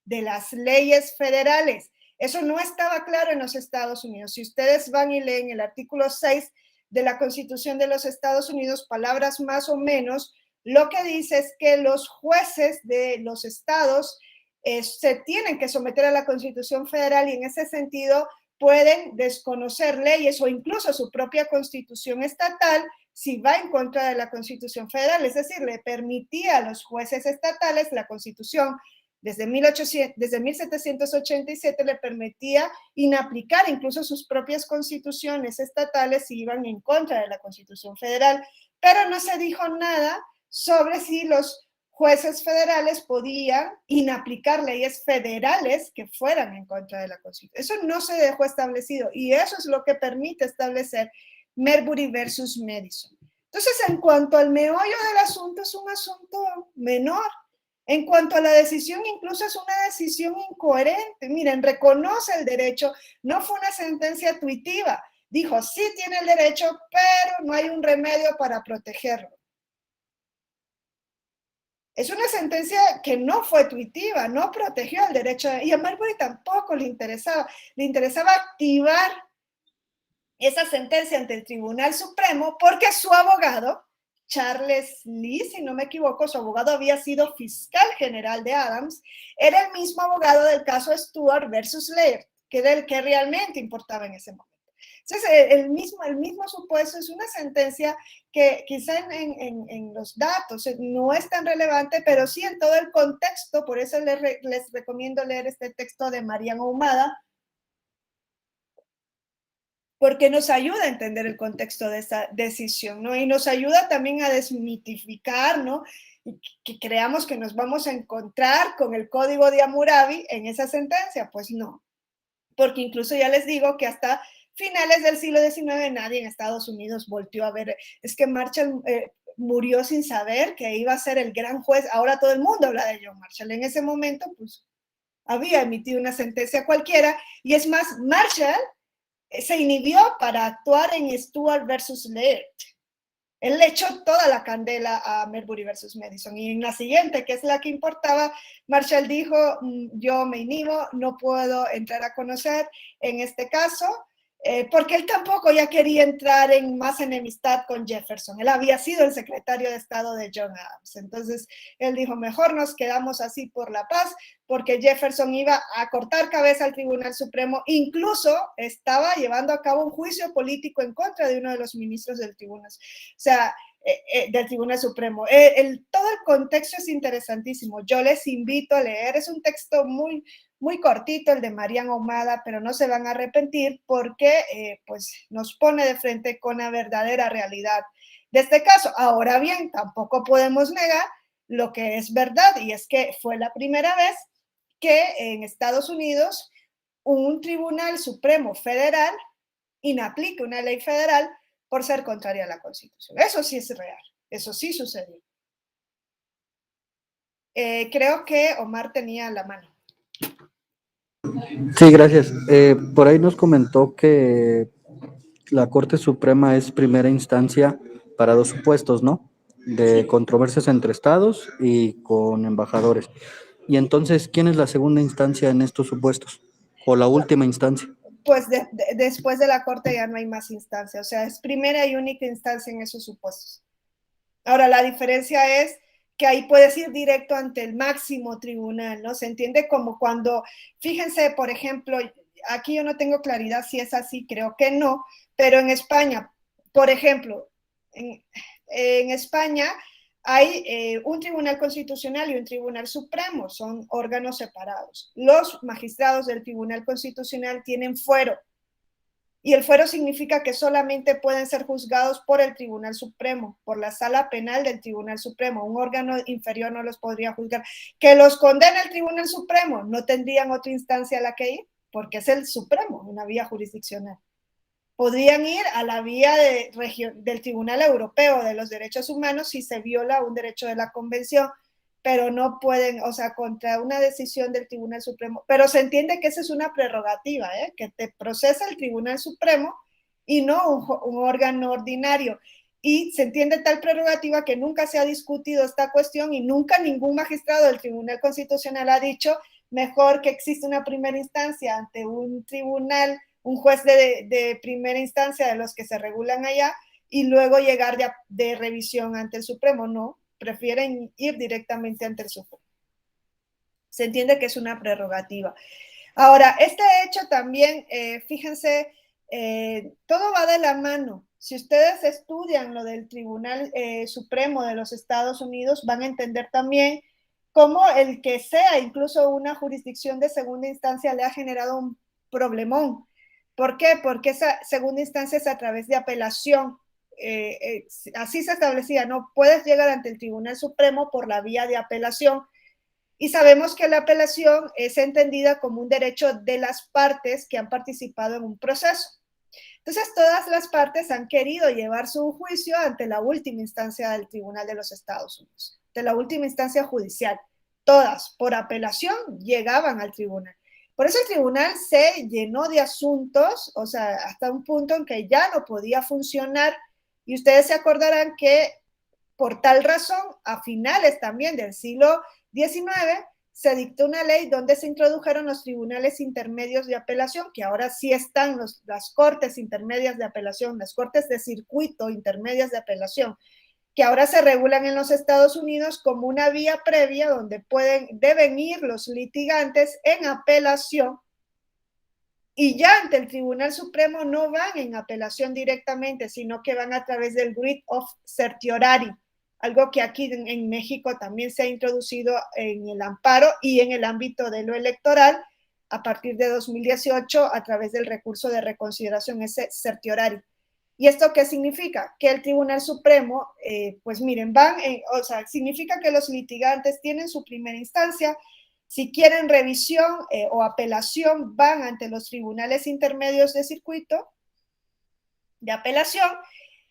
de las leyes federales. Eso no estaba claro en los Estados Unidos. Si ustedes van y leen el artículo 6 de la Constitución de los Estados Unidos, palabras más o menos, lo que dice es que los jueces de los estados se tienen que someter a la Constitución federal, y en ese sentido pueden desconocer leyes o incluso su propia Constitución estatal si va en contra de la Constitución federal. Es decir, le permitía a los jueces estatales, la Constitución desde 1787 le permitía inaplicar incluso sus propias constituciones estatales si iban en contra de la Constitución federal, pero no se dijo nada sobre si los jueces federales podían inaplicar leyes federales que fueran en contra de la Constitución. Eso no se dejó establecido, y eso es lo que permite establecer Marbury versus Madison. Entonces, en cuanto al meollo del asunto, es un asunto menor. En cuanto a la decisión, incluso es una decisión incoherente. Miren, reconoce el derecho, no fue una sentencia tuitiva. Dijo, sí tiene el derecho, pero no hay un remedio para protegerlo. Es una sentencia que no fue tuitiva, no protegió el derecho, y a Marbury tampoco le interesaba activar esa sentencia ante el Tribunal Supremo, porque su abogado, Charles Lee, si no me equivoco, su abogado había sido fiscal general de Adams, era el mismo abogado del caso Stewart versus Laird, que era el que realmente importaba en ese momento. Entonces, el mismo supuesto es una sentencia que quizá en los datos no es tan relevante, pero sí en todo el contexto. Por eso les recomiendo leer este texto de Marian Ahumada, porque nos ayuda a entender el contexto de esa decisión, ¿no? Y nos ayuda también a desmitificar, ¿no? Y que creamos que nos vamos a encontrar con el Código de Hammurabi en esa sentencia. Pues no, porque incluso ya les digo que hasta finales del siglo XIX nadie en Estados Unidos volteó a ver. Es que Marshall murió sin saber que iba a ser el gran juez. Ahora todo el mundo habla de John Marshall. En ese momento, pues, había emitido una sentencia cualquiera, y es más, Marshall se inhibió para actuar en Stewart versus Laird. Él le echó toda la candela a Marbury versus Madison, y en la siguiente, que es la que importaba, Marshall dijo, yo me inhibo, no puedo entrar a conocer en este caso, porque él tampoco ya quería entrar en más enemistad con Jefferson. Él había sido el secretario de Estado de John Adams. Entonces, él dijo, mejor nos quedamos así por la paz, porque Jefferson iba a cortar cabeza al Tribunal Supremo. Incluso estaba llevando a cabo un juicio político en contra de uno de los ministros del Tribunal, del Tribunal Supremo. Todo el contexto es interesantísimo. Yo les invito a leer. Es un texto muy cortito, el de Marian Ahumada, pero no se van a arrepentir, porque pues nos pone de frente con la verdadera realidad de este caso. Ahora bien, tampoco podemos negar lo que es verdad, y es que fue la primera vez que en Estados Unidos un Tribunal Supremo Federal inaplica una ley federal por ser contraria a la Constitución. Eso sí es real, eso sí sucedió. Creo que Omar tenía la mano. Sí, gracias. Por ahí nos comentó que la Corte Suprema es primera instancia para dos supuestos, ¿no? De controversias entre estados y con embajadores. Y entonces, ¿quién es la segunda instancia en estos supuestos? ¿O la última instancia? Pues después de la Corte ya no hay más instancia, o sea, es primera y única instancia en esos supuestos. Ahora, la diferencia es que ahí puedes ir directo ante el máximo tribunal, ¿no? Se entiende como cuando, fíjense, por ejemplo, aquí yo no tengo claridad si es así, creo que no, pero en España, por ejemplo, en España hay un tribunal constitucional y un tribunal supremo, son órganos separados. Los magistrados del tribunal constitucional tienen fuero, y el fuero significa que solamente pueden ser juzgados por el Tribunal Supremo, por la Sala Penal del Tribunal Supremo. Un órgano inferior no los podría juzgar. Que los condene el Tribunal Supremo, no tendrían otra instancia a la que ir, porque es el Supremo, una vía jurisdiccional. Podrían ir a la vía del Tribunal Europeo de los Derechos Humanos si se viola un derecho de la Convención, pero no pueden, o sea, contra una decisión del Tribunal Supremo. Pero se entiende que esa es una prerrogativa, que te procesa el Tribunal Supremo y no un órgano ordinario. Y se entiende tal prerrogativa que nunca se ha discutido esta cuestión y nunca ningún magistrado del Tribunal Constitucional ha dicho mejor que existe una primera instancia ante un tribunal, un juez de primera instancia de los que se regulan allá y luego llegar de revisión ante el Supremo. No, prefieren ir directamente ante el Supremo. Se entiende que es una prerrogativa. Ahora, este hecho también, fíjense, todo va de la mano. Si ustedes estudian lo del Tribunal Supremo de los Estados Unidos, van a entender también cómo el que sea incluso una jurisdicción de segunda instancia le ha generado un problemón. ¿Por qué? Porque esa segunda instancia es a través de apelación. Así se establecía, no puedes llegar ante el Tribunal Supremo por la vía de apelación. Y sabemos que la apelación es entendida como un derecho de las partes que han participado en un proceso. Entonces, todas las partes han querido llevar su juicio ante la última instancia del Tribunal de los Estados Unidos, de la última instancia judicial. Todas, por apelación, llegaban al tribunal. Por eso el tribunal se llenó de asuntos, o sea, hasta un punto en que ya no podía funcionar. Y ustedes se acordarán que por tal razón, a finales también del siglo XIX, se dictó una ley donde se introdujeron los tribunales intermedios de apelación, que ahora sí están las cortes intermedias de apelación, las cortes de circuito intermedias de apelación, que ahora se regulan en los Estados Unidos como una vía previa donde deben ir los litigantes en apelación, y ya ante el Tribunal Supremo no van en apelación directamente, sino que van a través del writ of certiorari, algo que aquí en México también se ha introducido en el amparo y en el ámbito de lo electoral a partir de 2018 a través del recurso de reconsideración, ese certiorari. ¿Y esto qué significa? Que el Tribunal Supremo, pues miren, o sea, significa que los litigantes tienen su primera instancia. Si quieren revisión o apelación, van ante los tribunales intermedios de circuito de apelación,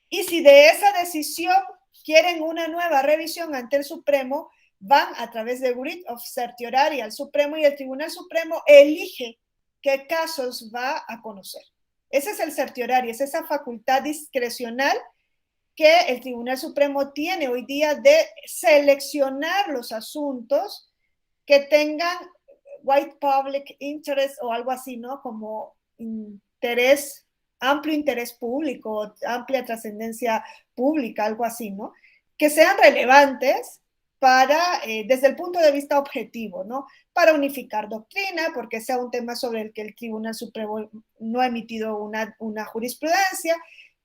y si de esa decisión quieren una nueva revisión ante el Supremo, van a través de writ of certiorari al Supremo, y el Tribunal Supremo elige qué casos va a conocer. Ese es el certiorari, es esa facultad discrecional que el Tribunal Supremo tiene hoy día de seleccionar los asuntos que tengan white public interest o algo así, ¿no? Como amplio interés público, amplia trascendencia pública, algo así, ¿no? Que sean relevantes desde el punto de vista objetivo, ¿no? Para unificar doctrina, porque sea un tema sobre el que el Tribunal Supremo no ha emitido una jurisprudencia,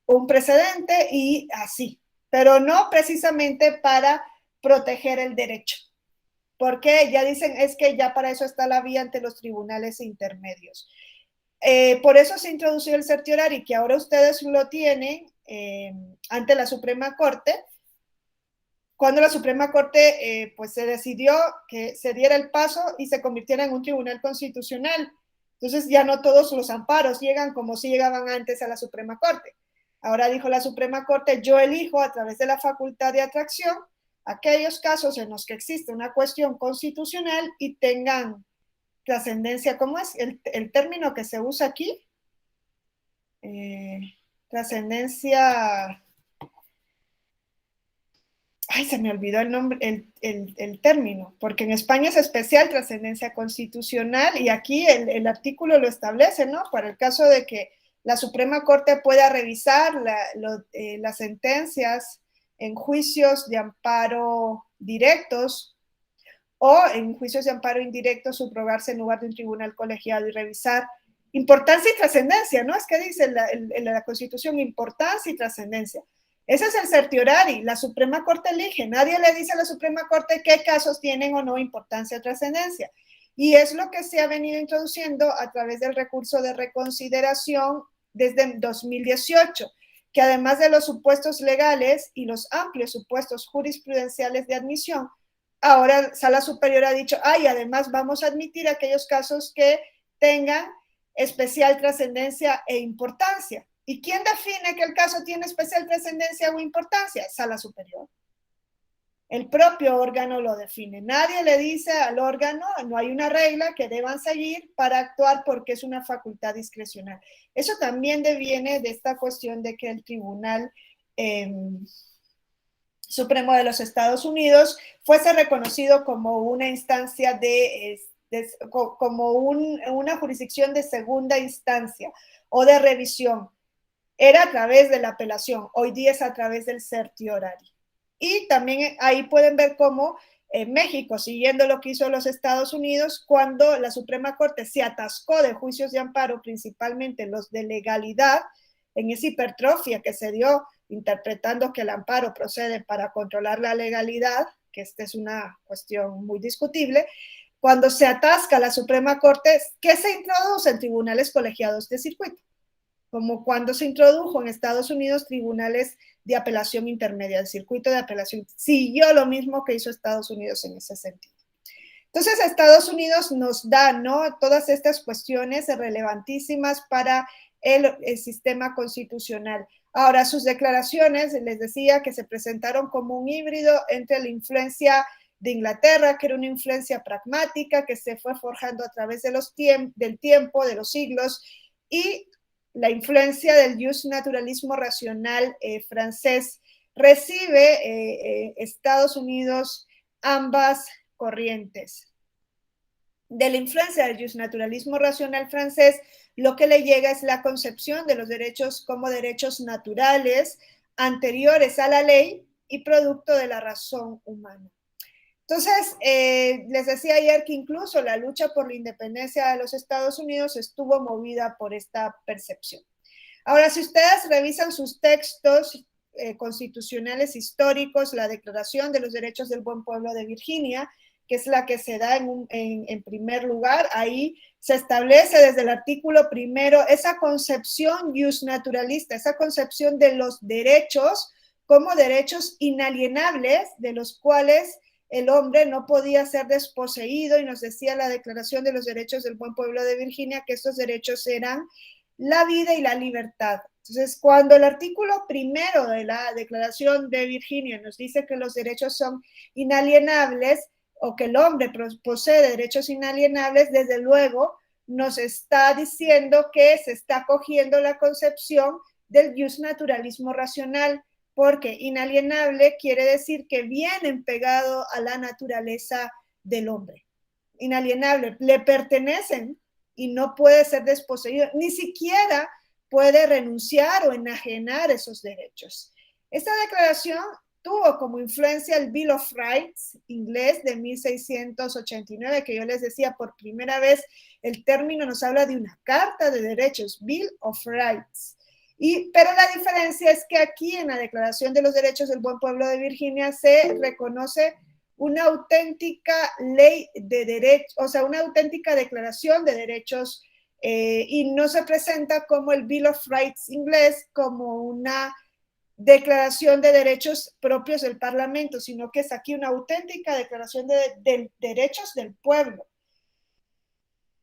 un precedente y así, pero no precisamente para proteger el derecho, porque ya dicen, es que ya para eso está la vía ante los tribunales intermedios. Por eso se introdució el certiorari, que ahora ustedes lo tienen ante la Suprema Corte, cuando la Suprema Corte pues se decidió que se diera el paso y se convirtiera en un tribunal constitucional. Entonces ya no todos los amparos llegan como si llegaban antes a la Suprema Corte. Ahora dijo la Suprema Corte, yo elijo a través de la facultad de atracción aquellos casos en los que existe una cuestión constitucional y tengan trascendencia. ¿Cómo es el término que se usa aquí? trascendencia, ay, se me olvidó el nombre, el término, porque en España es especial trascendencia constitucional y aquí el artículo lo establece, ¿no? Para el caso de que la Suprema Corte pueda revisar las sentencias en juicios de amparo directos o en juicios de amparo indirectos subrogarse en lugar de un tribunal colegiado y revisar importancia y trascendencia, ¿no? Es que dice la Constitución importancia y trascendencia. Ese es el certiorari, la Suprema Corte elige, nadie le dice a la Suprema Corte qué casos tienen o no importancia o trascendencia. Y es lo que se ha venido introduciendo a través del recurso de reconsideración desde 2018, que además de los supuestos legales y los amplios supuestos jurisprudenciales de admisión, ahora Sala Superior ha dicho, además vamos a admitir aquellos casos que tengan especial trascendencia e importancia. ¿Y quién define que el caso tiene especial trascendencia o importancia? Sala Superior. El propio órgano lo define. Nadie le dice al órgano, no hay una regla que deban seguir para actuar porque es una facultad discrecional. Eso también deviene de esta cuestión de que el Tribunal Supremo de los Estados Unidos fuese reconocido como una instancia como una jurisdicción de segunda instancia o de revisión. Era a través de la apelación, hoy día es a través del certiorari. Y también ahí pueden ver cómo México, siguiendo lo que hizo los Estados Unidos, cuando la Suprema Corte se atascó de juicios de amparo, principalmente los de legalidad, en esa hipertrofia que se dio, interpretando que el amparo procede para controlar la legalidad, que esta es una cuestión muy discutible, cuando se atasca la Suprema Corte, ¿qué se introduce en tribunales colegiados de circuito? Como cuando se introdujo en Estados Unidos tribunales de apelación intermedia, el circuito de apelación, siguió lo mismo que hizo Estados Unidos en ese sentido. Entonces, Estados Unidos nos da, ¿no?, todas estas cuestiones relevantísimas para el sistema constitucional. Ahora, sus declaraciones, les decía que se presentaron como un híbrido entre la influencia de Inglaterra, que era una influencia pragmática que se fue forjando a través de del tiempo, de los siglos, y la influencia del justnaturalismo racional francés. Recibe Estados Unidos ambas corrientes. De la influencia del justnaturalismo racional francés, lo que le llega es la concepción de los derechos como derechos naturales, anteriores a la ley y producto de la razón humana. Entonces, les decía ayer que incluso la lucha por la independencia de los Estados Unidos estuvo movida por esta percepción. Ahora, si ustedes revisan sus textos constitucionales históricos, la Declaración de los Derechos del Buen Pueblo de Virginia, que es la que se da en primer lugar, ahí se establece desde el artículo primero esa concepción justnaturalista, esa concepción de los derechos como derechos inalienables, de los cuales el hombre no podía ser desposeído, y nos decía la Declaración de los Derechos del Buen Pueblo de Virginia que estos derechos eran la vida y la libertad. Entonces, cuando el artículo primero de la Declaración de Virginia nos dice que los derechos son inalienables o que el hombre posee derechos inalienables, desde luego nos está diciendo que se está cogiendo la concepción del justnaturalismo racional, porque inalienable quiere decir que vienen pegado a la naturaleza del hombre. Inalienable, le pertenecen y no puede ser desposeído, ni siquiera puede renunciar o enajenar esos derechos. Esta declaración tuvo como influencia el Bill of Rights inglés de 1689, que yo les decía, por primera vez el término nos habla de una carta de derechos, Bill of Rights. Pero la diferencia es que aquí en la Declaración de los Derechos del Buen Pueblo de Virginia se reconoce una auténtica ley de derechos, o sea, una auténtica declaración de derechos, y no se presenta como el Bill of Rights inglés, como una declaración de derechos propios del Parlamento, sino que es aquí una auténtica declaración de derechos del pueblo.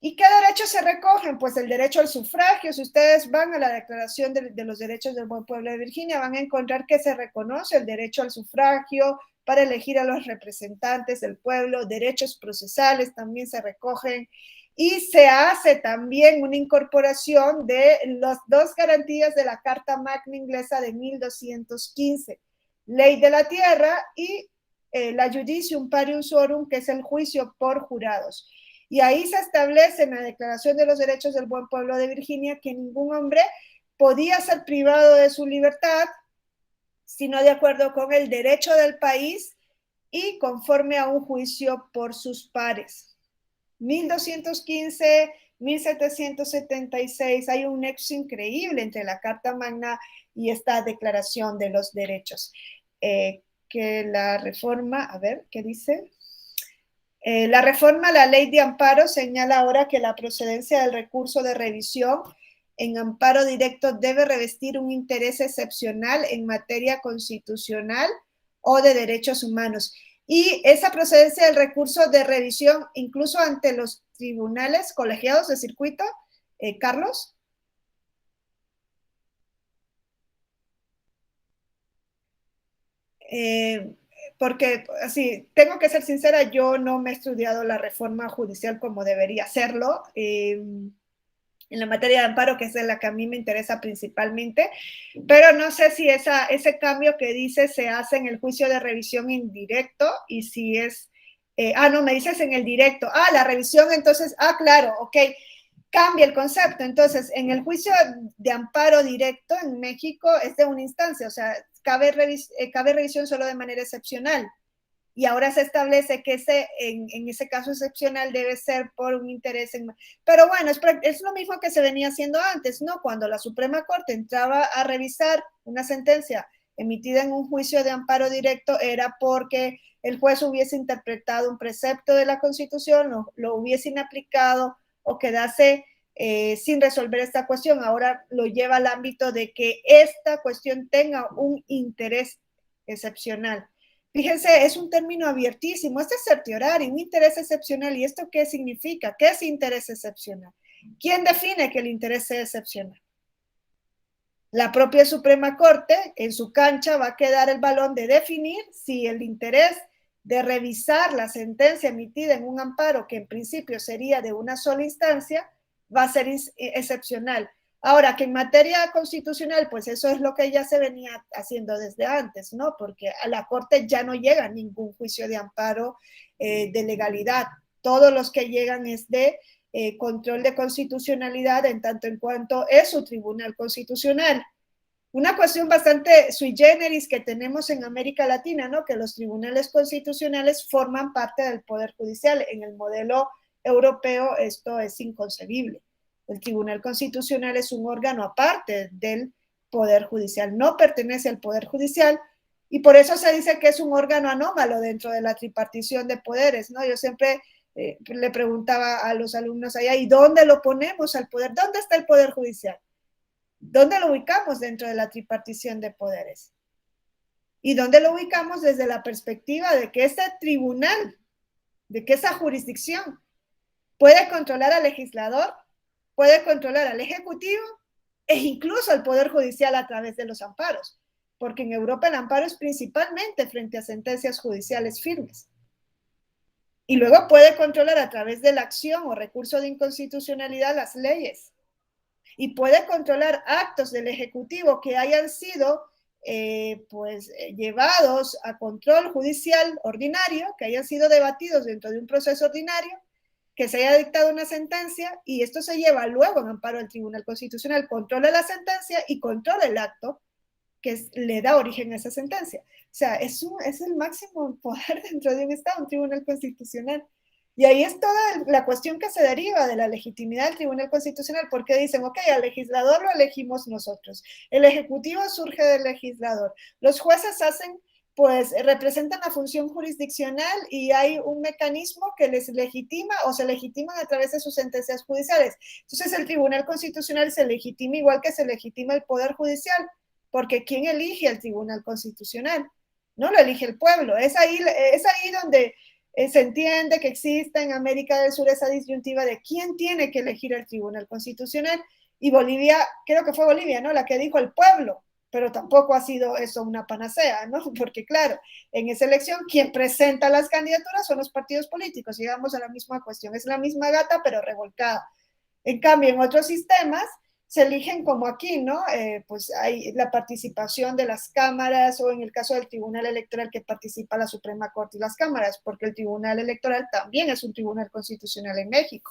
¿Y qué derechos se recogen? Pues el derecho al sufragio. Si ustedes van a la Declaración de los Derechos del Buen Pueblo de Virginia, van a encontrar que se reconoce el derecho al sufragio para elegir a los representantes del pueblo, derechos procesales también se recogen, y se hace también una incorporación de las dos garantías de la Carta Magna inglesa de 1215, ley de la tierra y la Judicium Parium Suorum, que es el juicio por jurados. Y ahí se establece en la Declaración de los Derechos del Buen Pueblo de Virginia que ningún hombre podía ser privado de su libertad, sino de acuerdo con el derecho del país y conforme a un juicio por sus pares. 1215, 1776, hay un nexo increíble entre la Carta Magna y esta Declaración de los Derechos. Que la reforma, a ver, ¿qué dice? La reforma a la ley de amparo señala ahora que la procedencia del recurso de revisión en amparo directo debe revestir un interés excepcional en materia constitucional o de derechos humanos. Y esa procedencia del recurso de revisión, incluso ante los tribunales colegiados de circuito, Carlos. Porque así, tengo que ser sincera, yo no me he estudiado la reforma judicial como debería hacerlo, en la materia de amparo, que es la que a mí me interesa principalmente, pero no sé si ese cambio que dice se hace en el juicio de revisión indirecto y si es, no, me dices en el directo, la revisión, entonces, claro, ok, cambia el concepto, entonces, en el juicio de amparo directo en México es de una instancia, o sea, cabe revisión solo de manera excepcional. Y ahora se establece que en ese caso excepcional debe ser por un interés en... Pero bueno, es lo mismo que se venía haciendo antes, ¿no? Cuando la Suprema Corte entraba a revisar una sentencia emitida en un juicio de amparo directo, era porque el juez hubiese interpretado un precepto de la Constitución, o lo hubiesen aplicado o quedase sin resolver esta cuestión. Ahora lo lleva al ámbito de que esta cuestión tenga un interés excepcional. Fíjense, es un término abiertísimo, este es certiorari, un interés excepcional. ¿Y esto qué significa? ¿Qué es interés excepcional? ¿Quién define que el interés sea excepcional? La propia Suprema Corte, en su cancha, va a quedar el balón de definir si el interés de revisar la sentencia emitida en un amparo, que en principio sería de una sola instancia, va a ser excepcional. Ahora, que en materia constitucional, pues eso es lo que ya se venía haciendo desde antes, ¿no? Porque a la Corte ya no llega ningún juicio de amparo de legalidad. Todos los que llegan es de control de constitucionalidad en tanto en cuanto es su tribunal constitucional. Una cuestión bastante sui generis que tenemos en América Latina, ¿no? Que los tribunales constitucionales forman parte del Poder Judicial. En el modelo europeo esto es inconcebible. El Tribunal Constitucional es un órgano aparte del Poder Judicial, no pertenece al Poder Judicial, y por eso se dice que es un órgano anómalo dentro de la tripartición de poderes, ¿no? Yo siempre le preguntaba a los alumnos allá, ¿y dónde lo ponemos al poder? ¿Dónde está el Poder Judicial? ¿Dónde lo ubicamos dentro de la tripartición de poderes? ¿Y dónde lo ubicamos desde la perspectiva de que este tribunal, de que esa jurisdicción puede controlar al legislador, puede controlar al ejecutivo e incluso al Poder Judicial a través de los amparos? Porque en Europa el amparo es principalmente frente a sentencias judiciales firmes. Y luego puede controlar a través de la acción o recurso de inconstitucionalidad las leyes. Y puede controlar actos del Ejecutivo que hayan sido llevados a control judicial ordinario, que hayan sido debatidos dentro de un proceso ordinario, que se haya dictado una sentencia, y esto se lleva luego en amparo al Tribunal Constitucional, controla la sentencia y controla el acto que le da origen a esa sentencia. O sea, es el máximo poder dentro de un Estado, un Tribunal Constitucional. Y ahí es toda la cuestión que se deriva de la legitimidad del Tribunal Constitucional, porque dicen, ok, al legislador lo elegimos nosotros, el Ejecutivo surge del legislador, los jueces representan la función jurisdiccional y hay un mecanismo que les legitima o se legitiman a través de sus sentencias judiciales. Entonces el Tribunal Constitucional se legitima igual que se legitima el Poder Judicial, porque ¿quién elige al Tribunal Constitucional? No lo elige el pueblo. Es ahí donde se entiende que existe en América del Sur esa disyuntiva de quién tiene que elegir el Tribunal Constitucional, y Bolivia, creo que fue Bolivia, ¿no? La que dijo el pueblo. pero tampoco ha sido eso una panacea, ¿no? Porque claro, en esa elección quien presenta las candidaturas son los partidos políticos, llegamos a la misma cuestión, es la misma gata pero revolcada. En cambio, en otros sistemas se eligen como aquí, ¿no? Pues hay la participación de las cámaras, o en el caso del Tribunal Electoral que participa la Suprema Corte y las cámaras, porque el Tribunal Electoral también es un tribunal constitucional en México.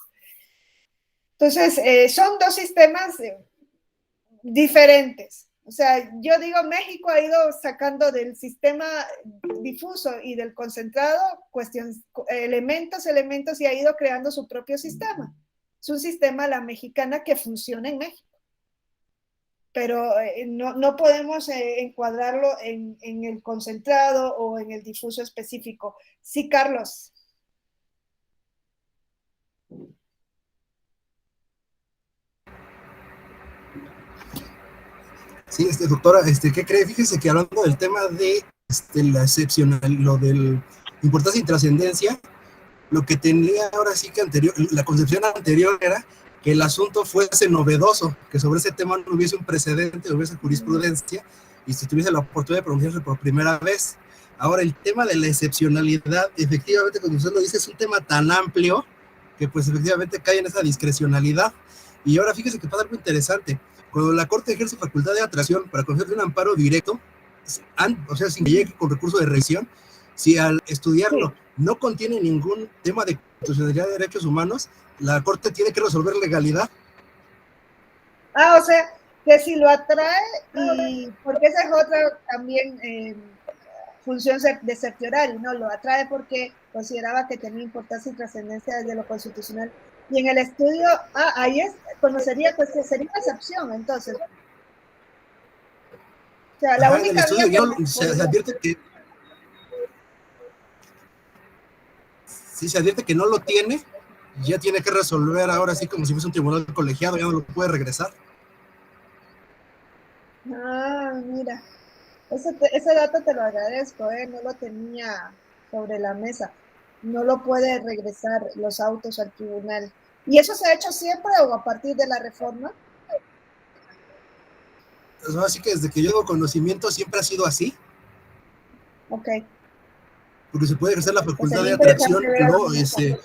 Entonces, son dos sistemas diferentes. O sea, yo digo, México ha ido sacando del sistema difuso y del concentrado elementos, y ha ido creando su propio sistema. Es un sistema, la mexicana, que funciona en México. Pero no podemos encuadrarlo en el concentrado o en el difuso específico. Sí, Carlos. Sí, doctora, ¿qué cree? Fíjese que hablando del tema de la excepcional, lo del importancia y trascendencia, lo que tenía ahora sí que la concepción anterior era que el asunto fuese novedoso, que sobre ese tema no hubiese un precedente, no hubiese jurisprudencia, y se tuviese la oportunidad de pronunciarse por primera vez. Ahora, el tema de la excepcionalidad, efectivamente, como usted lo dice, es un tema tan amplio que pues efectivamente cae en esa discrecionalidad. Y ahora fíjese que pasa algo interesante. Cuando la Corte ejerce facultad de atracción para conceder un amparo directo, o sea, sin que llegue con recurso de revisión, si al estudiarlo no contiene ningún tema de constitucionalidad de derechos humanos, la Corte tiene que resolver legalidad. O sea, que si lo atrae, y porque esa es otra también función de certiorari, ¿no? Lo atrae porque consideraba que tenía importancia y trascendencia desde lo constitucional. Y en el estudio, ahí conocería, pues que sería una excepción, entonces. O sea, la única en el estudio se advierte que si se advierte que no lo tiene, ya tiene que resolver ahora sí como si fuese un tribunal colegiado, ya no lo puede regresar. Mira, ese dato te lo agradezco, no lo tenía sobre la mesa. No lo puede regresar los autos al tribunal. ¿Y eso se ha hecho siempre o a partir de la reforma? Así que desde que yo tengo conocimiento siempre ha sido así. Ok. Porque se puede ejercer la facultad de atracción, pero sí.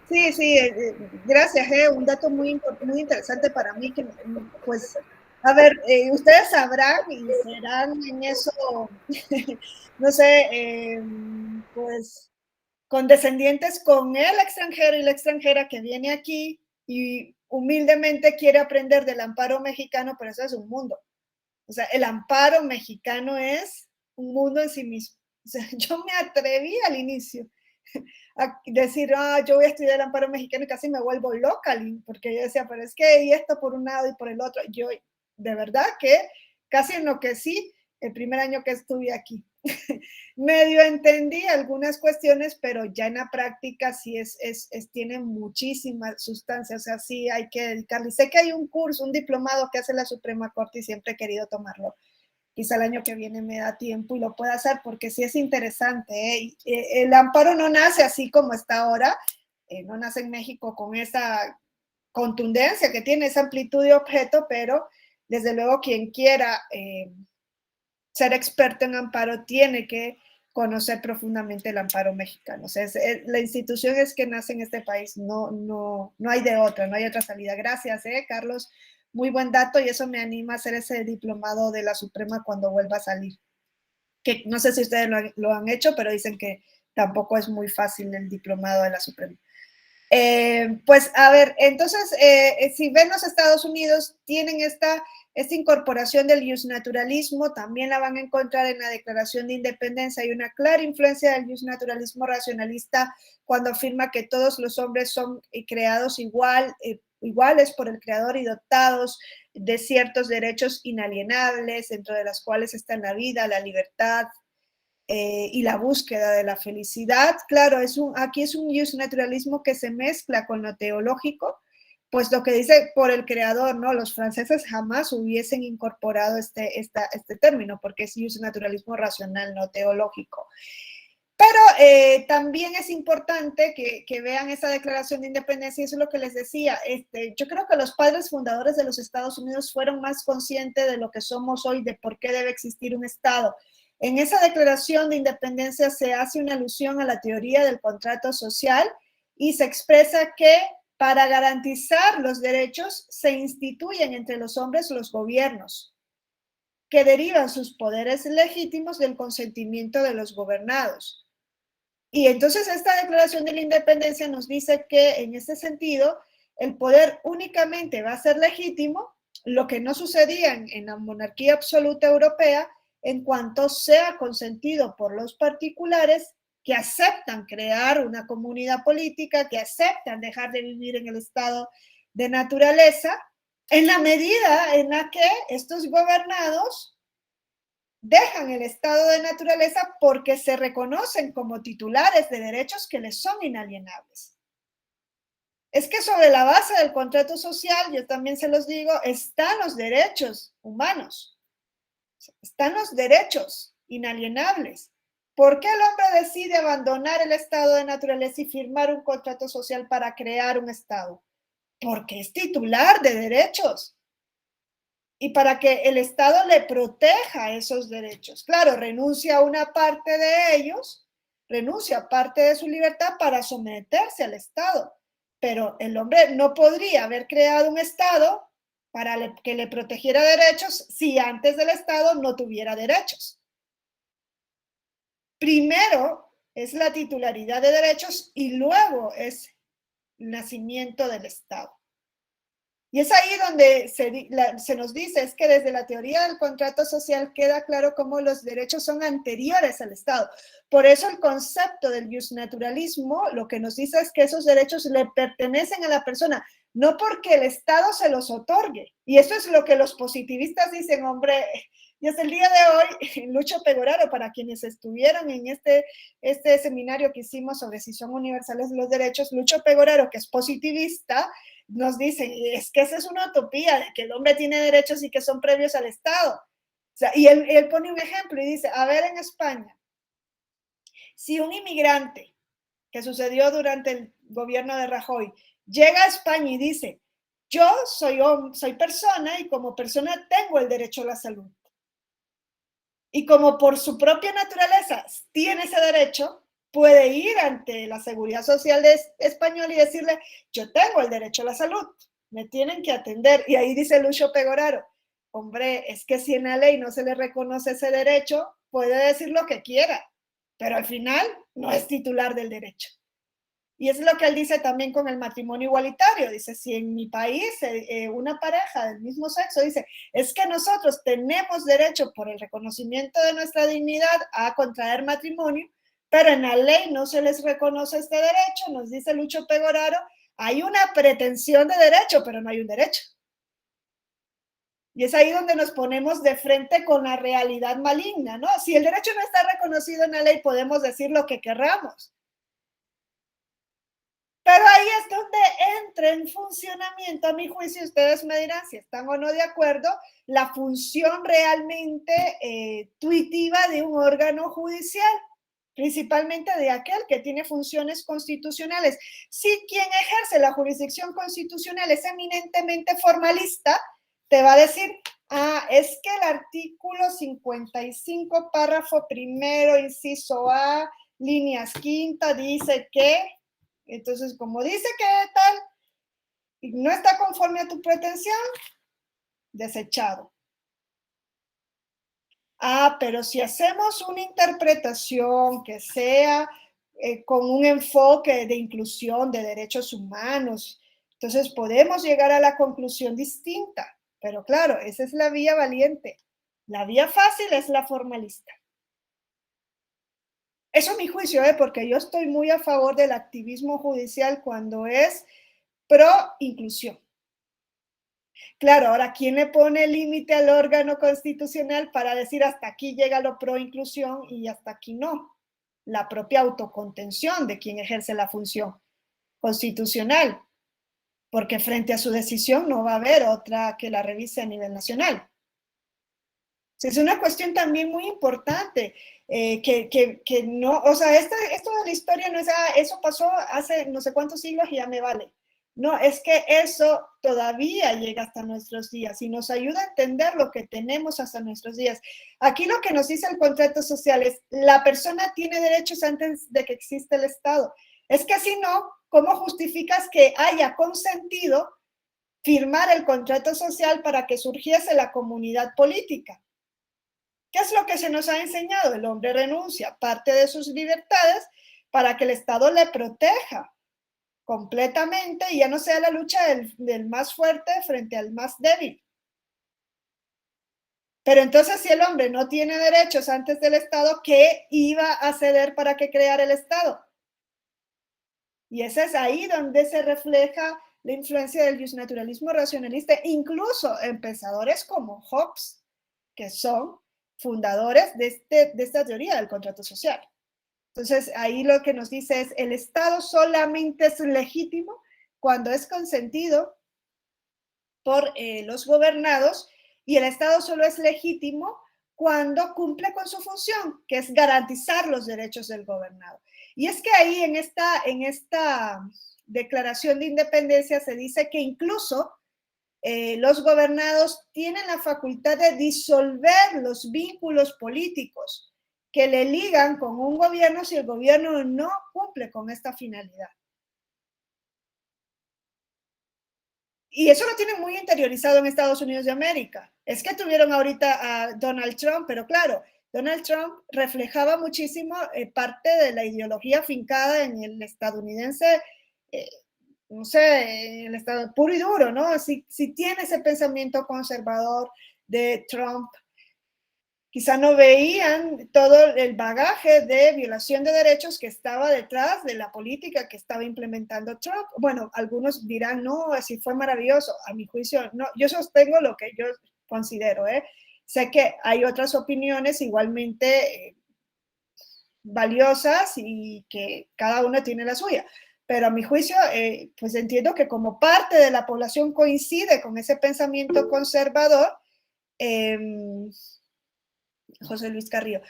Sí, gracias, un dato muy interesante para mí, que pues, a ver, ustedes sabrán y serán en eso, no sé, pues, condescendientes con el extranjero y la extranjera que viene aquí y humildemente quiere aprender del amparo mexicano, pero eso es un mundo. O sea, el amparo mexicano es un mundo en sí mismo. O sea, yo me atreví al inicio a decir, yo voy a estudiar el amparo mexicano, y casi me vuelvo loca, porque yo decía, pero es que y esto por un lado y por el otro. Yo de verdad que casi enloquecí el primer año que estuve aquí. Medio entendí algunas cuestiones, pero ya en la práctica sí tiene muchísima sustancia, o sea, sí hay que dedicarle. Sé que hay un curso, un diplomado que hace la Suprema Corte y siempre he querido tomarlo. Quizá el año que viene me da tiempo y lo pueda hacer, porque sí es interesante. El amparo no nace así como está ahora, no nace en México con esa contundencia que tiene, esa amplitud de objeto, pero desde luego quien quiera ser experto en amparo tiene que conocer profundamente el amparo mexicano. O sea, la institución es que nace en este país, no hay de otra, no hay otra salida. Gracias, Carlos. Muy buen dato, y eso me anima a hacer ese diplomado de la Suprema cuando vuelva a salir. Que no sé si ustedes lo han hecho, pero dicen que tampoco es muy fácil el diplomado de la Suprema. Pues a ver, entonces, si ven los Estados Unidos, tienen esta incorporación del justnaturalismo, también la van a encontrar en la Declaración de Independencia. Hay una clara influencia del justnaturalismo racionalista cuando afirma que todos los hombres son creados iguales por el Creador y dotados de ciertos derechos inalienables, dentro de las cuales están la vida, la libertad, y la búsqueda de la felicidad. Claro, aquí es un justnaturalismo que se mezcla con lo teológico, pues lo que dice por el creador, ¿no? Los franceses jamás hubiesen incorporado este término, porque es justnaturalismo racional, no teológico. Pero también es importante que vean esa declaración de independencia, y eso es lo que les decía. Yo creo que los padres fundadores de los Estados Unidos fueron más conscientes de lo que somos hoy, de por qué debe existir un Estado. En esa declaración de independencia se hace una alusión a la teoría del contrato social y se expresa que para garantizar los derechos se instituyen entre los hombres los gobiernos, que derivan sus poderes legítimos del consentimiento de los gobernados. Y entonces esta declaración de la independencia nos dice que en este sentido el poder únicamente va a ser legítimo, lo que no sucedía en la monarquía absoluta europea, en cuanto sea consentido por los particulares que aceptan crear una comunidad política, que aceptan dejar de vivir en el estado de naturaleza, en la medida en la que estos gobernados dejan el estado de naturaleza porque se reconocen como titulares de derechos que les son inalienables. Es que sobre la base del contrato social, yo también se los digo, están los derechos humanos, están los derechos inalienables. ¿Por qué el hombre decide abandonar el estado de naturaleza y firmar un contrato social para crear un estado? Porque es titular de derechos. Y para que el Estado le proteja esos derechos. Claro, renuncia a una parte de ellos, renuncia a parte de su libertad para someterse al Estado. Pero el hombre no podría haber creado un Estado para que le protegiera derechos si antes del Estado no tuviera derechos. Primero es la titularidad de derechos y luego es el nacimiento del Estado. Y es ahí donde se nos dice, es que desde la teoría del contrato social queda claro cómo los derechos son anteriores al Estado. Por eso el concepto del justnaturalismo lo que nos dice es que esos derechos le pertenecen a la persona, no porque el Estado se los otorgue. Y eso es lo que los positivistas dicen, hombre, y hasta el día de hoy, Lucho Pegoraro, para quienes estuvieron en este seminario que hicimos sobre si son universales los derechos, Lucho Pegoraro, que es positivista, nos dicen, es que esa es una utopía, de que el hombre tiene derechos y que son previos al Estado. O sea, y él pone un ejemplo y dice, a ver, en España, si un inmigrante, que sucedió durante el gobierno de Rajoy, llega a España y dice, yo soy persona y como persona tengo el derecho a la salud. Y como por su propia naturaleza tiene ese derecho, puede ir ante la Seguridad Social española y decirle, yo tengo el derecho a la salud, me tienen que atender. Y ahí dice Lucho Pegoraro, hombre, es que si en la ley no se le reconoce ese derecho, puede decir lo que quiera, pero al final no es titular del derecho. Y es lo que él dice también con el matrimonio igualitario. Dice, si en mi país una pareja del mismo sexo dice, es que nosotros tenemos derecho por el reconocimiento de nuestra dignidad a contraer matrimonio, pero en la ley no se les reconoce este derecho, nos dice Lucho Pegoraro, hay una pretensión de derecho, pero no hay un derecho. Y es ahí donde nos ponemos de frente con la realidad maligna, ¿no? Si el derecho no está reconocido en la ley, podemos decir lo que querramos. Pero ahí es donde entra en funcionamiento, a mi juicio, ustedes me dirán si están o no de acuerdo, la función realmente tuitiva de un órgano judicial, principalmente de aquel que tiene funciones constitucionales. Si quien ejerce la jurisdicción constitucional es eminentemente formalista, te va a decir, es que el artículo 55, párrafo primero, inciso A, líneas quinta, dice que... Entonces, como dice que tal, y no está conforme a tu pretensión, desechado. Pero si hacemos una interpretación que sea con un enfoque de inclusión de derechos humanos, entonces podemos llegar a la conclusión distinta. Pero claro, esa es la vía valiente. La vía fácil es la formalista. Eso es mi juicio, porque yo estoy muy a favor del activismo judicial cuando es pro inclusión. Claro, ahora, ¿quién le pone límite al órgano constitucional para decir hasta aquí llega lo pro inclusión y hasta aquí no? La propia autocontención de quien ejerce la función constitucional, porque frente a su decisión no va a haber otra que la revise a nivel nacional. O Es una cuestión también muy importante, que no, o sea, esto de la historia no es, eso pasó hace no sé cuántos siglos y ya me vale. No, es que eso todavía llega hasta nuestros días y nos ayuda a entender lo que tenemos hasta nuestros días. Aquí lo que nos dice el contrato social es, la persona tiene derechos antes de que exista el Estado. Es que si no, ¿cómo justificas que haya consentido firmar el contrato social para que surgiese la comunidad política? ¿Qué es lo que se nos ha enseñado? El hombre renuncia parte de sus libertades para que el Estado le proteja completamente y ya no sea la lucha del más fuerte frente al más débil. Pero entonces, si el hombre no tiene derechos antes del Estado, ¿qué iba a ceder para que creara el Estado? Y ese es ahí donde se refleja la influencia del justnaturalismo racionalista, incluso en pensadores como Hobbes, que son fundadores de esta teoría del contrato social. Entonces, ahí lo que nos dice es, el Estado solamente es legítimo cuando es consentido por los gobernados, y el Estado solo es legítimo cuando cumple con su función, que es garantizar los derechos del gobernado. Y es que ahí en esta declaración de independencia se dice que incluso los gobernados tienen la facultad de disolver los vínculos políticos que le ligan con un gobierno si el gobierno no cumple con esta finalidad. Y eso lo tienen muy interiorizado en Estados Unidos de América. Es que tuvieron ahorita a Donald Trump, pero claro, Donald Trump reflejaba muchísimo parte de la ideología afincada en el estadounidense, no sé, el estado puro y duro, ¿no? Si tiene ese pensamiento conservador de Trump, quizá no veían todo el bagaje de violación de derechos que estaba detrás de la política que estaba implementando Trump. Bueno, algunos dirán, no, así fue maravilloso. A mi juicio, no, yo sostengo lo que yo considero, ¿eh? Sé que hay otras opiniones igualmente valiosas y que cada uno tiene la suya. Pero a mi juicio, pues entiendo que como parte de la población coincide con ese pensamiento conservador, José Luis Carrillo,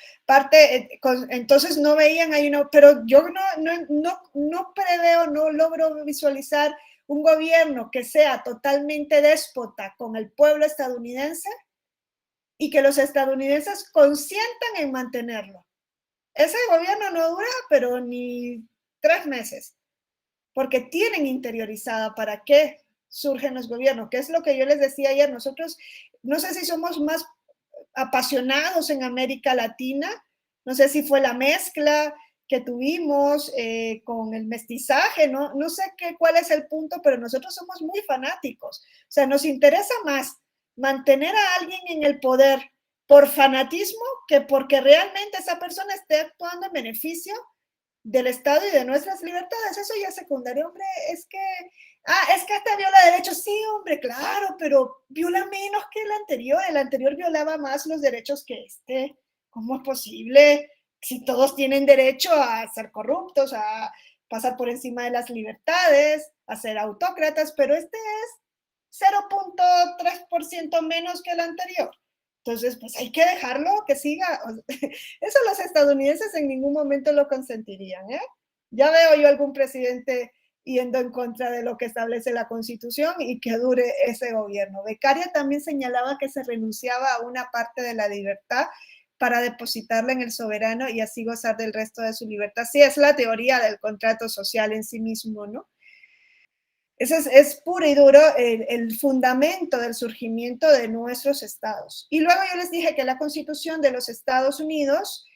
entonces no veían ahí, pero yo no preveo, no logro visualizar un gobierno que sea totalmente déspota con el pueblo estadounidense y que los estadounidenses consientan en mantenerlo. Ese gobierno no dura, pero ni 3 meses, porque tienen interiorizada para qué surgen los gobiernos, que es lo que yo les decía ayer. Nosotros, no sé si somos más apasionados en América Latina, no sé si fue la mezcla que tuvimos con el mestizaje, no sé cuál es el punto, pero nosotros somos muy fanáticos. O sea, nos interesa más mantener a alguien en el poder por fanatismo que porque realmente esa persona esté actuando en beneficio del Estado y de nuestras libertades. Eso ya es secundario, hombre, es que hasta viola derechos, sí, hombre, claro, pero viola menos que el anterior violaba más los derechos que este. ¿Cómo es posible? Si todos tienen derecho a ser corruptos, a pasar por encima de las libertades, a ser autócratas, pero este es 0.3% menos que el anterior. Entonces, pues hay que dejarlo que siga. Eso los estadounidenses en ningún momento lo consentirían, ¿eh? Ya veo yo algún presidente yendo en contra de lo que establece la Constitución y que dure ese gobierno. Beccaria también señalaba que se renunciaba a una parte de la libertad para depositarla en el soberano y así gozar del resto de su libertad. Sí, es la teoría del contrato social en sí mismo, ¿no? Ese es puro y duro el fundamento del surgimiento de nuestros estados. Y luego yo les dije que la Constitución de los Estados Unidos,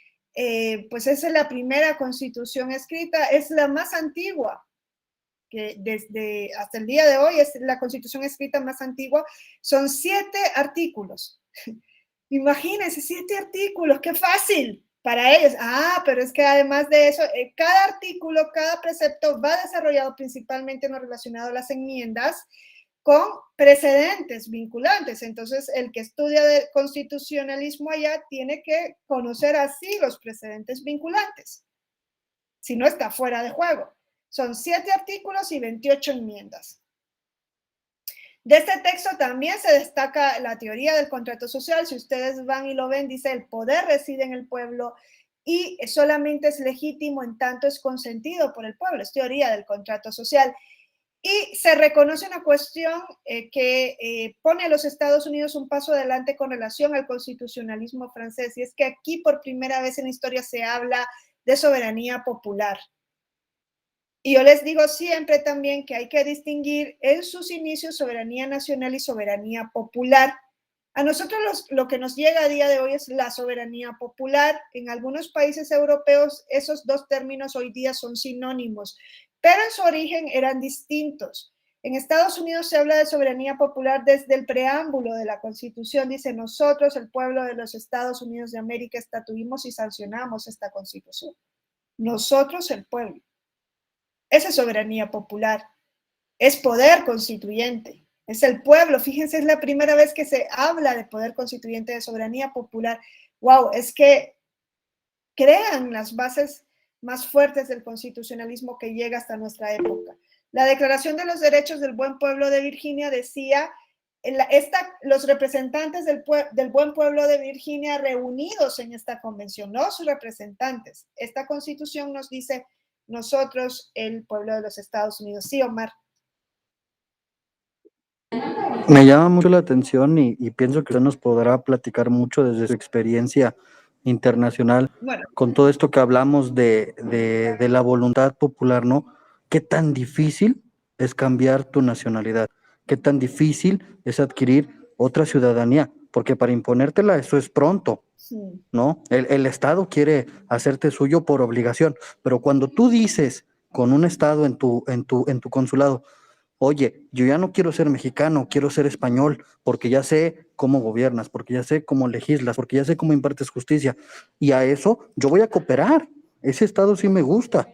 pues es la primera constitución escrita, es la más antigua, que desde hasta el día de hoy es la constitución escrita más antigua. Son 7 artículos. Imagínense, 7 artículos, qué fácil para ellos. Pero es que además de eso, cada artículo, cada precepto va desarrollado principalmente en lo relacionado a las enmiendas con precedentes vinculantes. Entonces, el que estudia de constitucionalismo allá tiene que conocer así los precedentes vinculantes. Si no, está fuera de juego. Son 7 artículos y 28 enmiendas. De este texto también se destaca la teoría del contrato social. Si ustedes van y lo ven, dice el poder reside en el pueblo y solamente es legítimo en tanto es consentido por el pueblo. Es teoría del contrato social. Y se reconoce una cuestión que pone a los Estados Unidos un paso adelante con relación al constitucionalismo francés, y es que aquí por primera vez en la historia se habla de soberanía popular. Y yo les digo siempre también que hay que distinguir en sus inicios soberanía nacional y soberanía popular. A nosotros lo que nos llega a día de hoy es la soberanía popular. En algunos países europeos esos dos términos hoy día son sinónimos, pero en su origen eran distintos. En Estados Unidos se habla de soberanía popular desde el preámbulo de la Constitución. Dice, nosotros, el pueblo de los Estados Unidos de América, estatuimos y sancionamos esta Constitución. Nosotros, el pueblo. Esa es soberanía popular. Es poder constituyente. Es el pueblo. Fíjense, es la primera vez que se habla de poder constituyente, de soberanía popular. Wow, es que crean las bases más fuertes del constitucionalismo que llega hasta nuestra época. La Declaración de los Derechos del Buen Pueblo de Virginia decía, los representantes del Buen Pueblo de Virginia reunidos en esta convención, los representantes. Esta constitución nos dice, nosotros, el pueblo de los Estados Unidos. Sí, Omar. Me llama mucho la atención y pienso que usted nos podrá platicar mucho desde su experiencia internacional, Bueno, con todo esto que hablamos de la voluntad popular, ¿no? ¿Qué tan difícil es cambiar tu nacionalidad? ¿Qué tan difícil es adquirir otra ciudadanía? Porque para imponértela eso es pronto, sí. ¿no? El Estado quiere hacerte suyo por obligación, pero cuando tú dices con un Estado en tu consulado, oye, yo ya no quiero ser mexicano, quiero ser español, porque ya sé cómo gobiernas, porque ya sé cómo legislas, porque ya sé cómo impartes justicia, y a eso yo voy a cooperar. Ese Estado sí me gusta,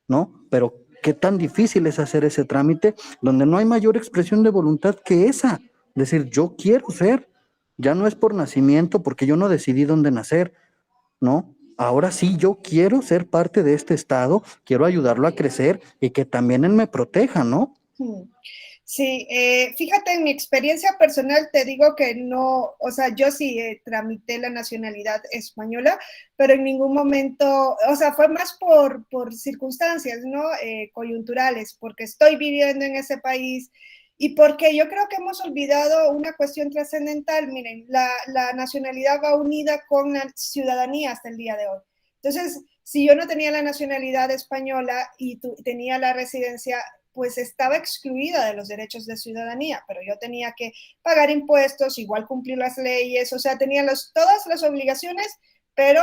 ¿no? Pero qué tan difícil es hacer ese trámite donde no hay mayor expresión de voluntad que esa. Decir, yo quiero ser, ya no es por nacimiento, porque yo no decidí dónde nacer, ¿no? Ahora sí, yo quiero ser parte de este Estado, quiero ayudarlo a crecer y que también él me proteja, ¿no? Sí, fíjate, en mi experiencia personal te digo que no, o sea, yo sí tramité la nacionalidad española, pero en ningún momento, o sea, fue más por circunstancias, ¿no? Coyunturales, porque estoy viviendo en ese país y porque yo creo que hemos olvidado una cuestión trascendental. Miren, la nacionalidad va unida con la ciudadanía hasta el día de hoy. Entonces, si yo no tenía la nacionalidad española y tenía la residencia, pues estaba excluida de los derechos de ciudadanía, pero yo tenía que pagar impuestos, igual cumplir las leyes, o sea, tenía todas las obligaciones, pero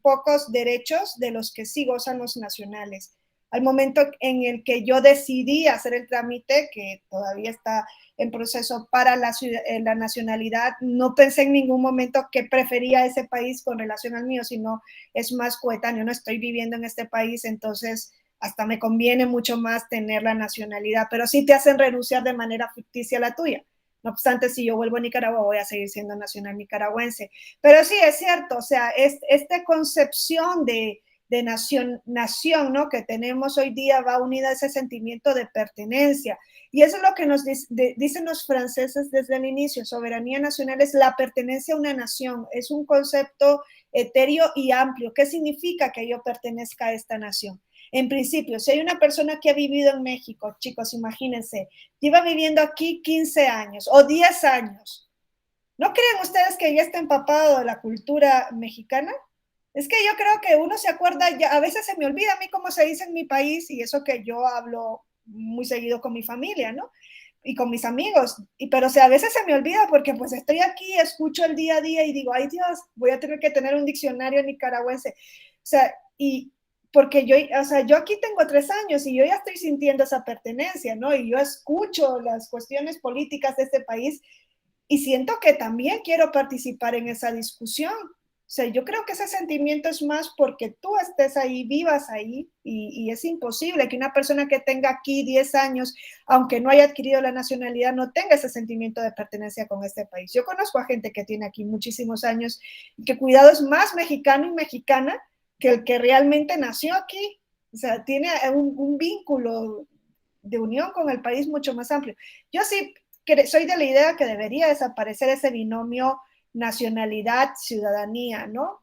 pocos derechos de los que sí gozan los nacionales. Al momento en el que yo decidí hacer el trámite, que todavía está en proceso para la nacionalidad, no pensé en ningún momento que prefería ese país con relación al mío, sino es más coetáneo, no estoy viviendo en este país, entonces hasta me conviene mucho más tener la nacionalidad, pero sí te hacen renunciar de manera ficticia a la tuya. No obstante, si yo vuelvo a Nicaragua, voy a seguir siendo nacional nicaragüense. Pero sí, es cierto, o sea, esta concepción de nación, ¿no? Que tenemos hoy día va unida a ese sentimiento de pertenencia. Y eso es lo que nos dicen los franceses desde el inicio. Soberanía nacional es la pertenencia a una nación. Es un concepto etéreo y amplio. ¿Qué significa que yo pertenezca a esta nación? En principio, si hay una persona que ha vivido en México, chicos, imagínense, lleva viviendo aquí 15 años o 10 años. ¿No creen ustedes que ya está empapado de la cultura mexicana? Es que yo creo que uno se acuerda, ya, a veces se me olvida a mí cómo se dice en mi país, y eso que yo hablo muy seguido con mi familia, ¿no? Y con mis amigos, pero o sea, a veces se me olvida porque pues estoy aquí, escucho el día a día y digo, ay Dios, voy a tener que tener un diccionario nicaragüense. O sea, y porque yo, o sea, yo aquí tengo 3 años y yo ya estoy sintiendo esa pertenencia, ¿no? Y yo escucho las cuestiones políticas de este país y siento que también quiero participar en esa discusión. O sea, yo creo que ese sentimiento es más porque tú estés ahí, vivas ahí, y es imposible que una persona que tenga aquí 10 años, aunque no haya adquirido la nacionalidad, no tenga ese sentimiento de pertenencia con este país. Yo conozco a gente que tiene aquí muchísimos años, que cuidado es más mexicano y mexicana que el que realmente nació aquí. O sea, tiene un vínculo de unión con el país mucho más amplio. Yo sí soy de la idea que debería desaparecer ese binomio nacionalidad-ciudadanía, ¿no?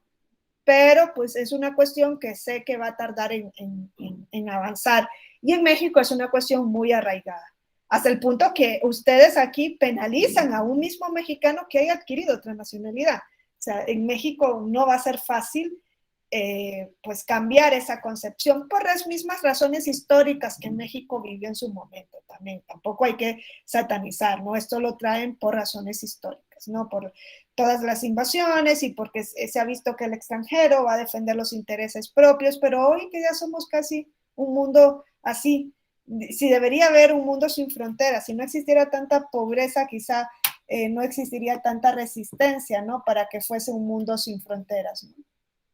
Pero pues es una cuestión que sé que va a tardar en avanzar. Y en México es una cuestión muy arraigada, hasta el punto que ustedes aquí penalizan a un mismo mexicano que haya adquirido otra nacionalidad. O sea, en México no va a ser fácil pues cambiar esa concepción por las mismas razones históricas que México vivió en su momento también. Tampoco hay que satanizar, ¿no? Esto lo traen por razones históricas, ¿no? Por todas las invasiones y porque se ha visto que el extranjero va a defender los intereses propios, pero hoy que ya somos casi un mundo así, si debería haber un mundo sin fronteras, si no existiera tanta pobreza, quizá no existiría tanta resistencia, ¿no? Para que fuese un mundo sin fronteras, ¿no?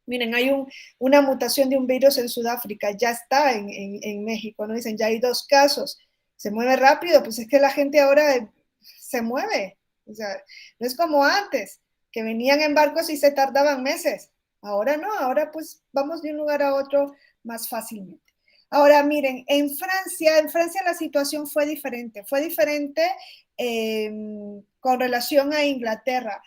Miren, hay una mutación de un virus en Sudáfrica, ya está en México, ¿no? Dicen, ya hay 2 casos, se mueve rápido, pues es que la gente ahora se mueve, o sea, no es como antes, que venían en barcos y se tardaban meses, ahora no, ahora pues vamos de un lugar a otro más fácilmente. Ahora miren, en Francia la situación fue diferente con relación a Inglaterra.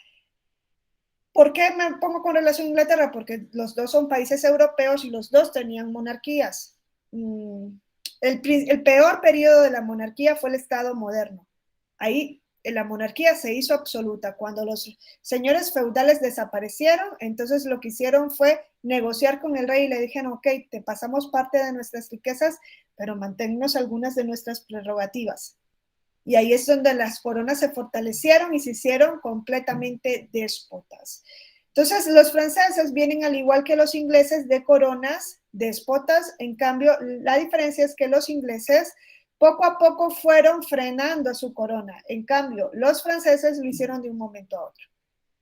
¿Por qué me pongo con relación a Inglaterra? Porque los 2 son países europeos y los 2 tenían monarquías. El peor periodo de la monarquía fue el Estado moderno. Ahí la monarquía se hizo absoluta. Cuando los señores feudales desaparecieron, entonces lo que hicieron fue negociar con el rey y le dijeron, ok, te pasamos parte de nuestras riquezas, pero manténnos algunas de nuestras prerrogativas. Y ahí es donde las coronas se fortalecieron y se hicieron completamente déspotas. Entonces, los franceses vienen, al igual que los ingleses, de coronas déspotas. En cambio, la diferencia es que los ingleses poco a poco fueron frenando a su corona. En cambio, los franceses lo hicieron de un momento a otro.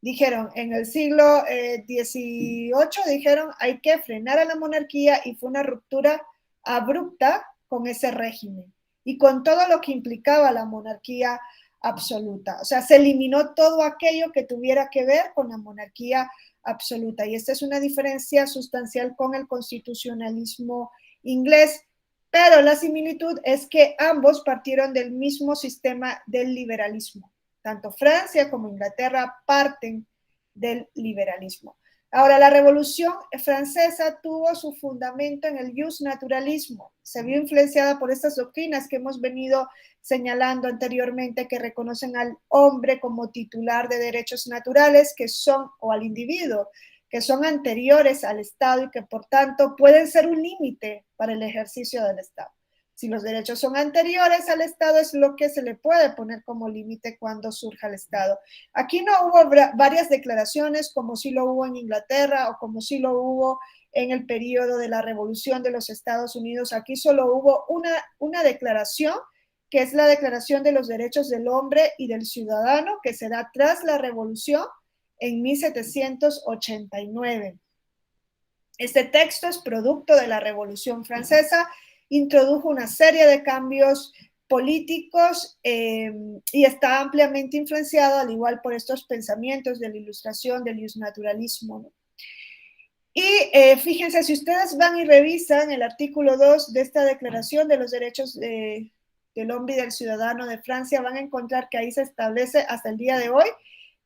Dijeron, en el siglo XVIII, dijeron, hay que frenar a la monarquía, y fue una ruptura abrupta con ese régimen y con todo lo que implicaba la monarquía absoluta. O sea, se eliminó todo aquello que tuviera que ver con la monarquía absoluta. Y esta es una diferencia sustancial con el constitucionalismo inglés, pero la similitud es que ambos partieron del mismo sistema del liberalismo. Tanto Francia como Inglaterra parten del liberalismo. Ahora, la Revolución Francesa tuvo su fundamento en el justnaturalismo. Se vio influenciada por estas doctrinas que hemos venido señalando anteriormente, que reconocen al hombre como titular de derechos naturales que son, o al individuo, que son anteriores al Estado y que por tanto pueden ser un límite para el ejercicio del Estado. Si los derechos son anteriores al Estado, es lo que se le puede poner como límite cuando surja el Estado. Aquí no hubo varias declaraciones como sí lo hubo en Inglaterra o como sí lo hubo en el periodo de la Revolución de los Estados Unidos. Aquí solo hubo una declaración, que es la Declaración de los Derechos del Hombre y del Ciudadano, que se da tras la Revolución en 1789. Este texto es producto de la Revolución Francesa, introdujo una serie de cambios políticos y está ampliamente influenciado, al igual por estos pensamientos de la Ilustración, del justnaturalismo, ¿no? Y fíjense, si ustedes van y revisan el artículo 2 de esta Declaración de los Derechos del Hombre y del Ciudadano de Francia, van a encontrar que ahí se establece hasta el día de hoy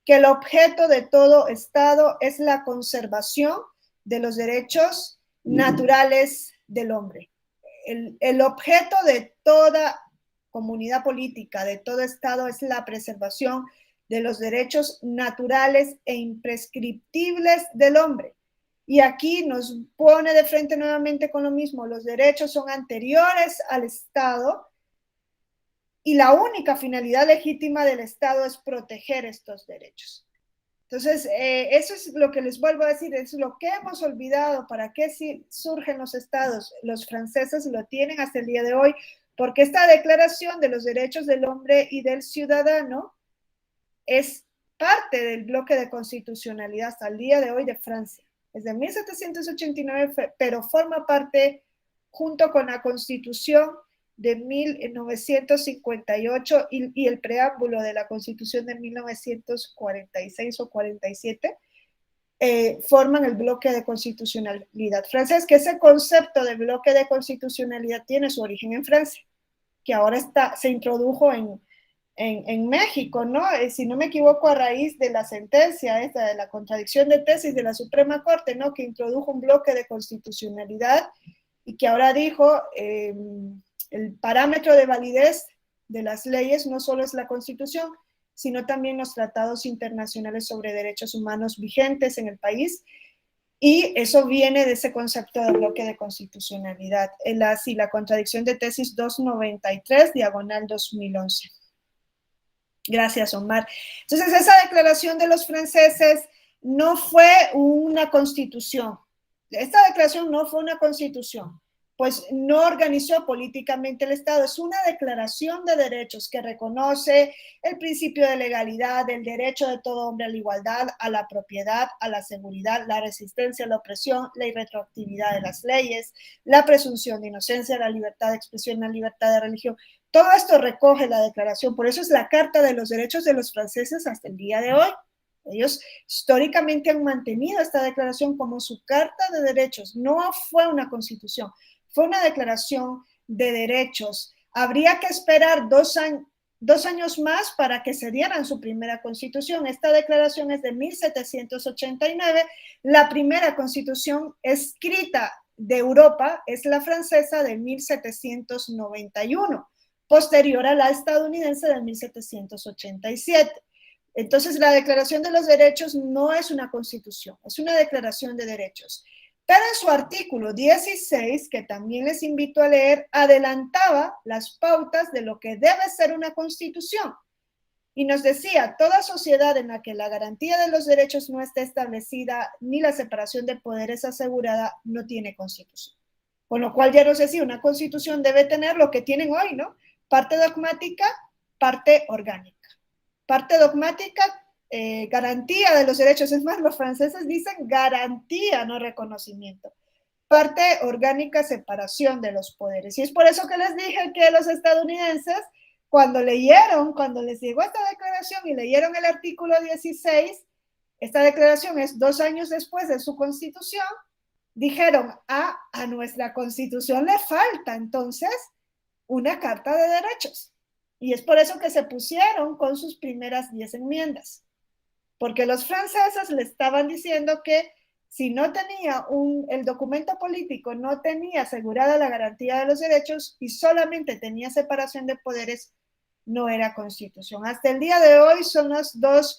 que el objeto de todo Estado es la conservación de los derechos naturales del hombre. El objeto de toda comunidad política, de todo Estado, es la preservación de los derechos naturales e imprescriptibles del hombre. Y aquí nos pone de frente nuevamente con lo mismo: los derechos son anteriores al Estado y la única finalidad legítima del Estado es proteger estos derechos. Entonces, eso es lo que les vuelvo a decir, es lo que hemos olvidado. ¿Para qué surgen los estados? Los franceses lo tienen hasta el día de hoy, porque esta Declaración de los Derechos del Hombre y del Ciudadano es parte del bloque de constitucionalidad hasta el día de hoy de Francia. Es de 1789, pero forma parte, junto con la Constitución de 1958 y el preámbulo de la Constitución de 1946 o 47, forman el bloque de constitucionalidad francés, que ese concepto de bloque de constitucionalidad tiene su origen en Francia, que ahora se introdujo en México, ¿no? Si no me equivoco, a raíz de la sentencia esta de la contradicción de tesis de la Suprema Corte, ¿no? Que introdujo un bloque de constitucionalidad y que ahora dijo el parámetro de validez de las leyes no solo es la Constitución, sino también los tratados internacionales sobre derechos humanos vigentes en el país. Y eso viene de ese concepto de bloque de constitucionalidad. La contradicción de tesis 293, diagonal 2011. Gracias, Omar. Entonces, esa declaración de los franceses no fue una constitución. Esta declaración no fue una constitución, pues no organizó políticamente el Estado. Es una declaración de derechos que reconoce el principio de legalidad, el derecho de todo hombre a la igualdad, a la propiedad, a la seguridad, la resistencia a la opresión, la irretroactividad de las leyes, la presunción de inocencia, la libertad de expresión, la libertad de religión. Todo esto recoge la declaración. Por eso es la Carta de los Derechos de los franceses hasta el día de hoy. Ellos históricamente han mantenido esta declaración como su Carta de Derechos. No fue una constitución, fue una declaración de derechos. Habría que esperar 2 años más para que se dieran su primera constitución. Esta declaración es de 1789. La primera constitución escrita de Europa es la francesa de 1791, posterior a la estadounidense de 1787. Entonces, la Declaración de los Derechos no es una constitución, es una declaración de derechos. Pero en su artículo 16, que también les invito a leer, adelantaba las pautas de lo que debe ser una constitución. Y nos decía, toda sociedad en la que la garantía de los derechos no esté establecida ni la separación de poderes asegurada no tiene constitución. Con lo cual ya nos decía, una constitución debe tener lo que tienen hoy, ¿no? Parte dogmática, parte orgánica. Parte dogmática, garantía de los derechos. Es más, los franceses dicen garantía, no reconocimiento. Parte orgánica, separación de los poderes. Y es por eso que les dije que los estadounidenses, cuando les llegó esta declaración y leyeron el artículo 16, esta declaración es 2 años después de su constitución, dijeron, a nuestra constitución le falta entonces una carta de derechos. Y es por eso que se pusieron con sus primeras 10 enmiendas. Porque los franceses le estaban diciendo que si no tenía el documento político, no tenía asegurada la garantía de los derechos y solamente tenía separación de poderes, no era constitución. Hasta el día de hoy son las 2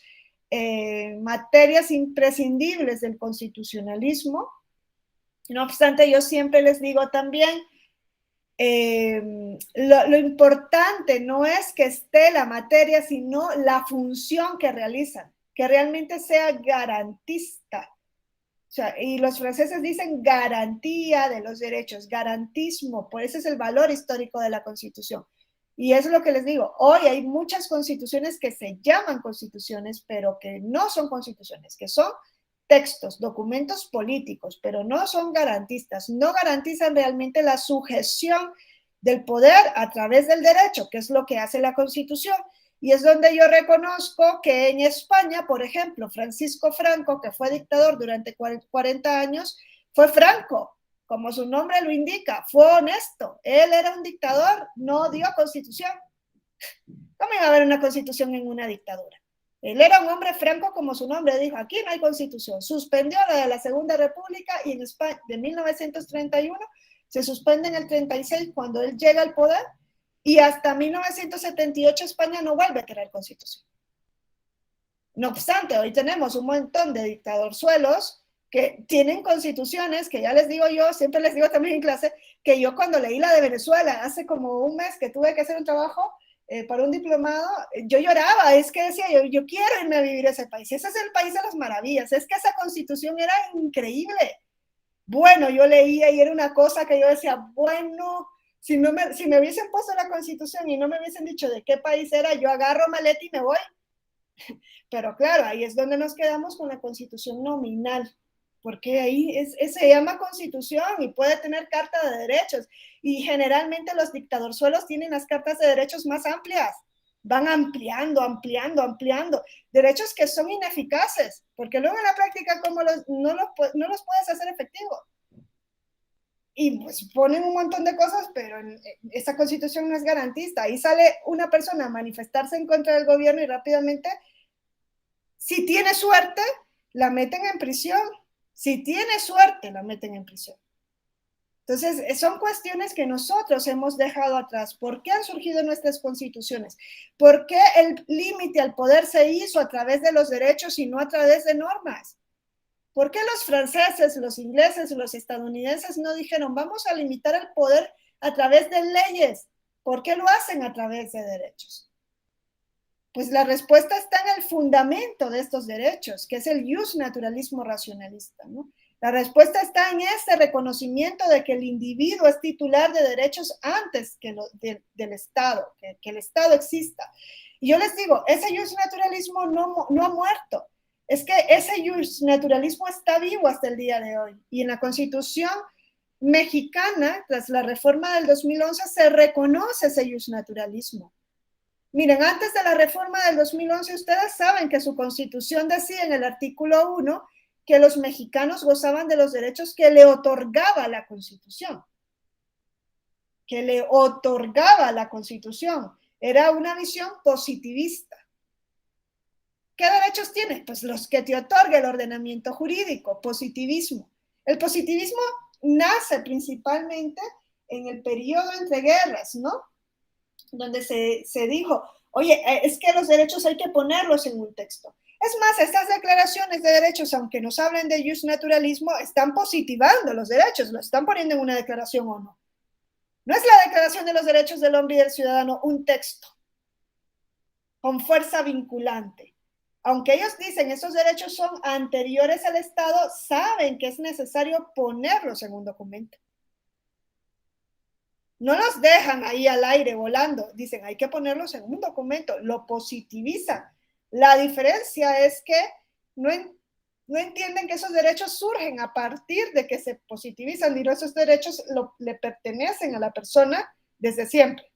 materias imprescindibles del constitucionalismo. No obstante, yo siempre les digo también, lo importante no es que esté la materia, sino la función que realizan, que realmente sea garantista. O sea, y los franceses dicen garantía de los derechos, garantismo, por eso es el valor histórico de la Constitución. Y es lo que les digo, hoy hay muchas constituciones que se llaman constituciones, pero que no son constituciones, que son textos, documentos políticos, pero no son garantistas, no garantizan realmente la sujeción del poder a través del derecho, que es lo que hace la Constitución. Y es donde yo reconozco que en España, por ejemplo, Francisco Franco, que fue dictador durante 40 años, fue franco, como su nombre lo indica, fue honesto. Él era un dictador, no dio constitución. ¿Cómo iba a haber una constitución en una dictadura? Él era un hombre franco, como su nombre dijo, aquí no hay constitución. Suspendió la de la Segunda República y en España de 1931 se suspende en el 36 cuando él llega al poder y hasta 1978 España no vuelve a tener constitución. No obstante, hoy tenemos un montón de dictadorzuelos que tienen constituciones, que ya les digo yo, siempre les digo también en clase, que yo cuando leí la de Venezuela, hace como un mes que tuve que hacer un trabajo para un diplomado, yo lloraba, es que decía, yo quiero irme a vivir a ese país, ese es el país de las maravillas, es que esa constitución era increíble. Bueno, yo leía y era una cosa que yo decía, bueno, si me hubiesen puesto la constitución y no me hubiesen dicho de qué país era, yo agarro maleta y me voy. Pero claro, ahí es donde nos quedamos con la constitución nominal, porque ahí se llama constitución y puede tener carta de derechos. Y generalmente los dictadorzuelos tienen las cartas de derechos más amplias. Van ampliando. Derechos que son ineficaces, porque luego en la práctica no los puedes hacer efectivos. y pues ponen un montón de cosas, pero esta constitución no es garantista. Ahí sale una persona a manifestarse en contra del gobierno y rápidamente, si tiene suerte, la meten en prisión. Si tiene suerte, la meten en prisión. Entonces, son cuestiones que nosotros hemos dejado atrás. ¿Por qué han surgido nuestras constituciones? ¿Por qué el límite al poder se hizo a través de los derechos y no a través de normas? ¿Por qué los franceses, los ingleses, los estadounidenses no dijeron vamos a limitar el poder a través de leyes? ¿Por qué lo hacen a través de derechos? Pues la respuesta está en el fundamento de estos derechos, que es el justnaturalismo racionalista, ¿no? La respuesta está en ese reconocimiento de que el individuo es titular de derechos antes que del Estado, que el Estado exista. Y yo les digo, ese justnaturalismo no ha muerto. Es que ese justnaturalismo está vivo hasta el día de hoy. Y en la Constitución mexicana, tras la reforma del 2011, se reconoce ese justnaturalismo. Miren, antes de la reforma del 2011, ustedes saben que su Constitución decía en el artículo 1 que los mexicanos gozaban de los derechos que le otorgaba la Constitución. Que le otorgaba la Constitución. Era una visión positivista. ¿Qué derechos tienes? Pues los que te otorga el ordenamiento jurídico, positivismo. El positivismo nace principalmente en el periodo entre guerras, ¿no? Donde se dijo, oye, es que los derechos hay que ponerlos en un texto. Es más, estas declaraciones de derechos, aunque nos hablen de justnaturalismo, están positivando los derechos, lo están poniendo en una declaración o no. No es la Declaración de los Derechos del Hombre y del Ciudadano un texto con fuerza vinculante. Aunque ellos dicen esos derechos son anteriores al Estado, saben que es necesario ponerlos en un documento. No los dejan ahí al aire volando, dicen hay que ponerlos en un documento, lo positivizan. La diferencia es que no entienden que esos derechos surgen a partir de que se positivizan, y esos derechos le pertenecen a la persona desde siempre.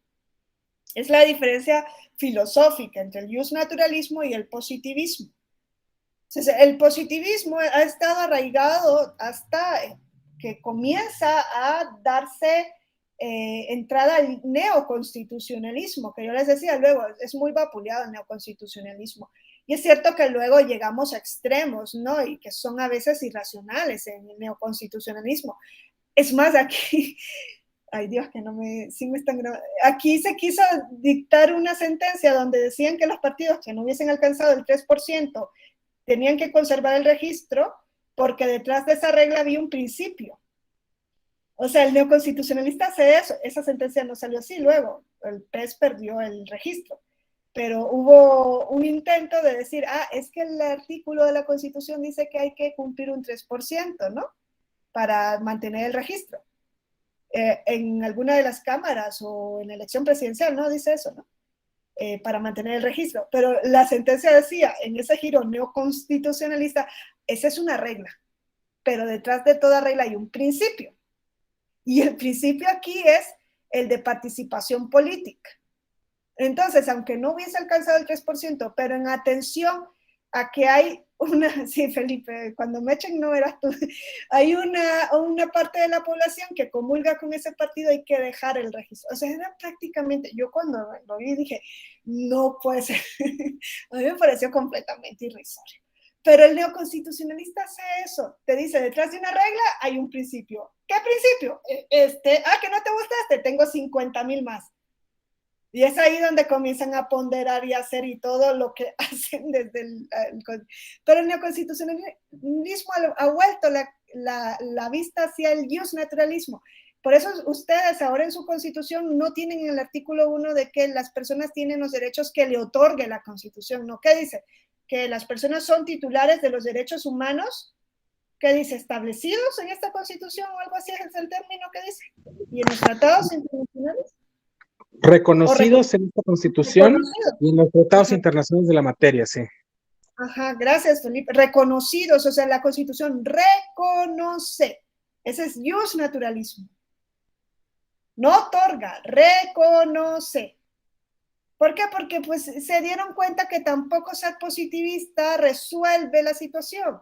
Es la diferencia filosófica entre el justnaturalismo y el positivismo. Entonces, el positivismo ha estado arraigado hasta que comienza a darse entrada al neoconstitucionalismo, que yo les decía luego, es muy vapuleado el neoconstitucionalismo. Y es cierto que luego llegamos a extremos, ¿no? Y que son a veces irracionales en el neoconstitucionalismo. Es más, aquí, ay Dios, que no me, sí me están grabando. Aquí se quiso dictar una sentencia donde decían que los partidos que no hubiesen alcanzado el 3% tenían que conservar el registro porque detrás de esa regla había un principio. O sea, el neoconstitucionalista hace eso. Esa sentencia no salió así luego. El PES perdió el registro. Pero hubo un intento de decir, es que el artículo de la Constitución dice que hay que cumplir un 3%, ¿no? Para mantener el registro. En alguna de las cámaras o en la elección presidencial, ¿no? Dice eso, ¿no? Para mantener el registro. Pero la sentencia decía, en ese giro neoconstitucionalista, esa es una regla. Pero detrás de toda regla hay un principio. Y el principio aquí es el de participación política. Entonces, aunque no hubiese alcanzado el 3%, pero en atención a que hay una, sí, Felipe, cuando me echen no eras tú, hay una parte de la población que comulga con ese partido, hay que dejar el registro. O sea, era prácticamente, yo cuando lo vi dije, no puede ser, a mí me pareció completamente irrisorio. Pero el neoconstitucionalista hace eso, te dice, detrás de una regla hay un principio. ¿Qué principio? Que no te gusta tengo 50,000 más. Y es ahí donde comienzan a ponderar y hacer y todo lo que hacen desde pero el neoconstitucionalismo ha vuelto la vista hacia el justnaturalismo. Por eso ustedes ahora en su Constitución no tienen en el artículo 1 de que las personas tienen los derechos que le otorgue la Constitución, ¿no? ¿Qué dice? Que las personas son titulares de los derechos humanos, ¿qué dice? Establecidos en esta Constitución o algo así es el término que dice. Y en los tratados internacionales. Reconocidos en esta Constitución y en los tratados internacionales de la materia, sí. Ajá, gracias, Felipe. Reconocidos, o sea, la Constitución reconoce. Ese es justnaturalismo. No otorga, reconoce. ¿Por qué? Porque pues se dieron cuenta que tampoco ser positivista resuelve la situación.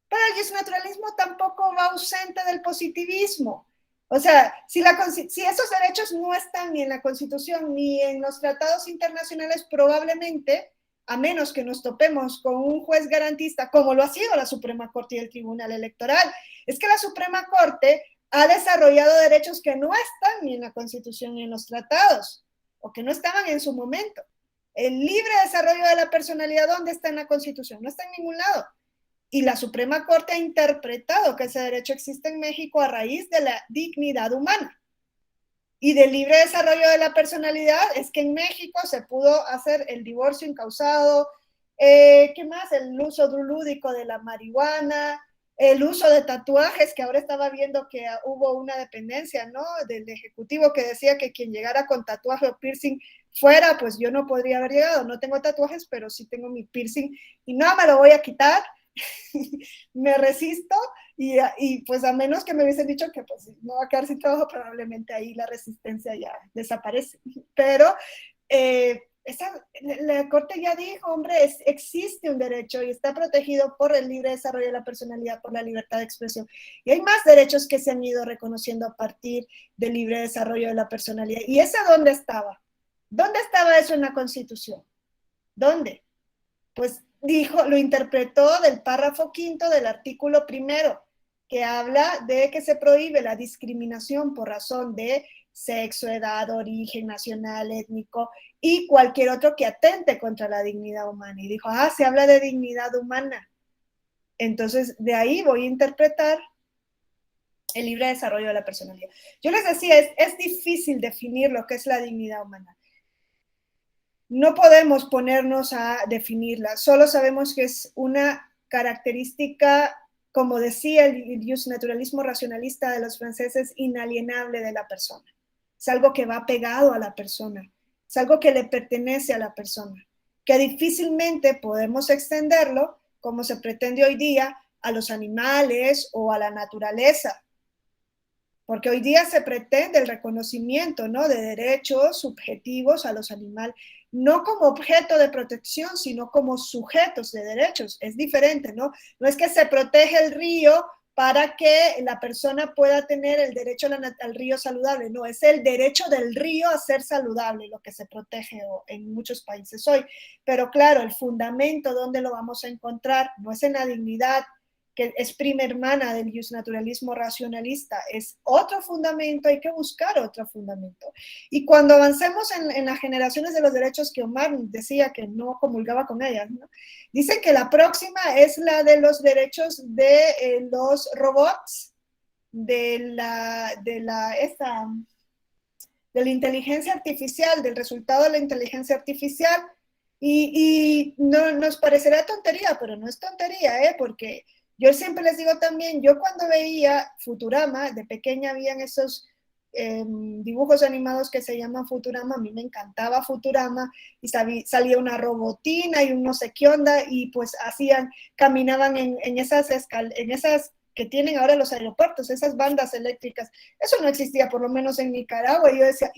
Pero el justnaturalismo tampoco va ausente del positivismo. O sea, si esos derechos no están ni en la Constitución ni en los tratados internacionales, probablemente, a menos que nos topemos con un juez garantista, como lo ha sido la Suprema Corte y el Tribunal Electoral, es que la Suprema Corte ha desarrollado derechos que no están ni en la Constitución ni en los tratados, o que no estaban en su momento. El libre desarrollo de la personalidad, ¿dónde está en la Constitución? No está en ningún lado. Y la Suprema Corte ha interpretado que ese derecho existe en México a raíz de la dignidad humana. Y del libre desarrollo de la personalidad es que en México se pudo hacer el divorcio incausado, ¿qué más? El uso lúdico de la marihuana, el uso de tatuajes, que ahora estaba viendo que hubo una dependencia, ¿no?, del Ejecutivo que decía que quien llegara con tatuaje o piercing fuera, pues yo no podría haber llegado. No tengo tatuajes, pero sí tengo mi piercing y no me lo voy a quitar. Me resisto y pues a menos que me hubiesen dicho que pues no va a quedar sin trabajo, probablemente ahí la resistencia ya desaparece. Pero la Corte ya dijo, hombre, existe un derecho y está protegido por el libre desarrollo de la personalidad, por la libertad de expresión. Y hay más derechos que se han ido reconociendo a partir del libre desarrollo de la personalidad. ¿Y ese dónde estaba? ¿Dónde estaba eso en la Constitución? ¿Dónde? Pues lo interpretó del párrafo 5º del artículo 1º, que habla de que se prohíbe la discriminación por razón de sexo, edad, origen nacional, étnico y cualquier otro que atente contra la dignidad humana. Y dijo, se habla de dignidad humana. Entonces, de ahí voy a interpretar el libre desarrollo de la personalidad. Yo les decía, es difícil definir lo que es la dignidad humana. No podemos ponernos a definirla, solo sabemos que es una característica, como decía el naturalismo racionalista de los franceses, inalienable de la persona. Es algo que va pegado a la persona, es algo que le pertenece a la persona, que difícilmente podemos extenderlo, como se pretende hoy día, a los animales o a la naturaleza. Porque hoy día se pretende el reconocimiento, ¿no?, de derechos subjetivos a los animales, no como objeto de protección, sino como sujetos de derechos. Es diferente, ¿no? No es que se protege el río para que la persona pueda tener el derecho al río saludable, no, es el derecho del río a ser saludable lo que se protege en muchos países hoy. Pero claro, el fundamento, ¿dónde lo vamos a encontrar? No es en la dignidad, que es prima hermana del naturalismo racionalista, es otro fundamento, hay que buscar otro fundamento. Y cuando avancemos en las generaciones de los derechos, que Omar decía que no comulgaba con ellas, ¿no?, dicen que la próxima es la de los derechos de los robots, de la inteligencia artificial, del resultado de la inteligencia artificial, y no, nos parecerá tontería, pero no es tontería, porque yo siempre les digo también, yo cuando veía Futurama, de pequeña habían esos dibujos animados que se llaman Futurama, a mí me encantaba Futurama, y salía una robotina y un no sé qué onda, y pues caminaban en esas que tienen ahora los aeropuertos, esas bandas eléctricas. Eso no existía, por lo menos en Nicaragua, y yo decía,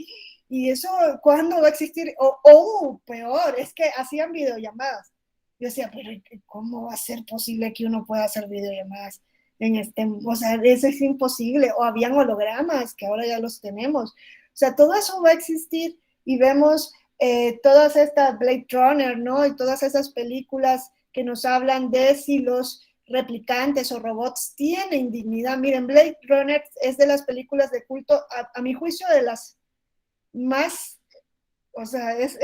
¿y eso cuándo va a existir? O peor, es que hacían videollamadas. Yo decía, pero ¿cómo va a ser posible que uno pueda hacer videollamadas o sea, eso es imposible? O habían hologramas, que ahora ya los tenemos. O sea, todo eso va a existir, y vemos todas estas Blade Runner, ¿no?, y todas esas películas que nos hablan de si los replicantes o robots tienen dignidad. Miren, Blade Runner es de las películas de culto, a mi juicio, de las más, o sea, es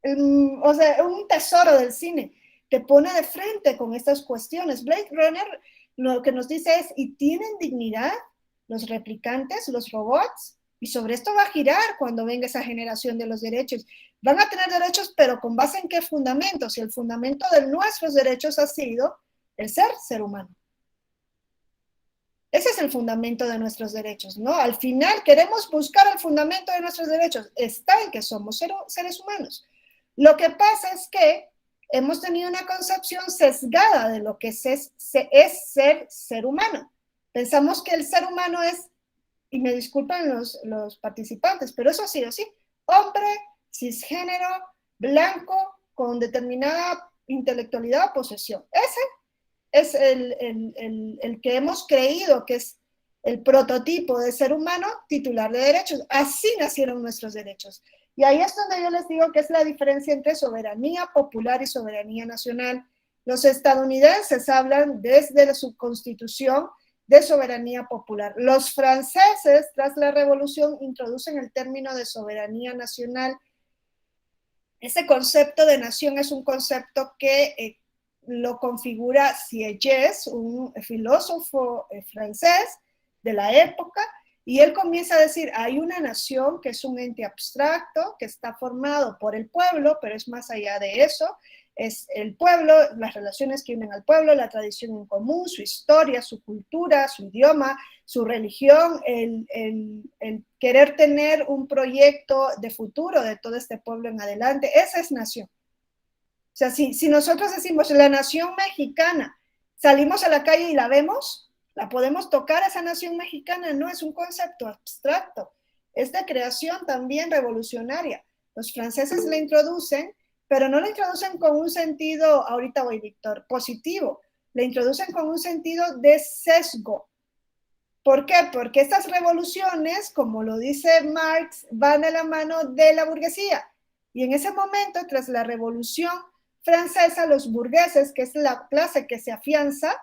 un tesoro del cine. Te pone de frente con estas cuestiones. Blade Runner lo que nos dice es, ¿y tienen dignidad los replicantes, los robots? Y sobre esto va a girar cuando venga esa generación de los derechos. Van a tener derechos, pero ¿con base en qué fundamento? Si el fundamento de nuestros derechos ha sido el ser humano. Ese es el fundamento de nuestros derechos, ¿no? Al final queremos buscar el fundamento de nuestros derechos. Está en que somos seres humanos. Lo que pasa es que hemos tenido una concepción sesgada de lo que es ser humano. Pensamos que el ser humano es, y me disculpan los participantes, pero eso ha sido así: hombre, cisgénero, blanco, con determinada intelectualidad o posesión. Ese es el que hemos creído que es el prototipo de ser humano titular de derechos. Así nacieron nuestros derechos. Y ahí es donde yo les digo que es la diferencia entre soberanía popular y soberanía nacional. Los estadounidenses hablan desde su constitución de soberanía popular. Los franceses, tras la revolución, introducen el término de soberanía nacional. Ese concepto de nación es un concepto que lo configura Sieyès, un filósofo francés de la época, y él comienza a decir, hay una nación que es un ente abstracto, que está formado por el pueblo, pero es más allá de eso, es el pueblo, las relaciones que unen al pueblo, la tradición en común, su historia, su cultura, su idioma, su religión, el querer tener un proyecto de futuro de todo este pueblo en adelante. Esa es nación. O sea, si nosotros decimos la nación mexicana, salimos a la calle y la vemos, la podemos tocar, esa nación mexicana no es un concepto abstracto, es de creación también revolucionaria. Los franceses la introducen, pero no la introducen con un sentido, ahorita voy, Víctor, positivo, la introducen con un sentido de sesgo. ¿Por qué? Porque estas revoluciones, como lo dice Marx, van de la mano de la burguesía. Y en ese momento, tras la revolución francesa, los burgueses, que es la clase que se afianza,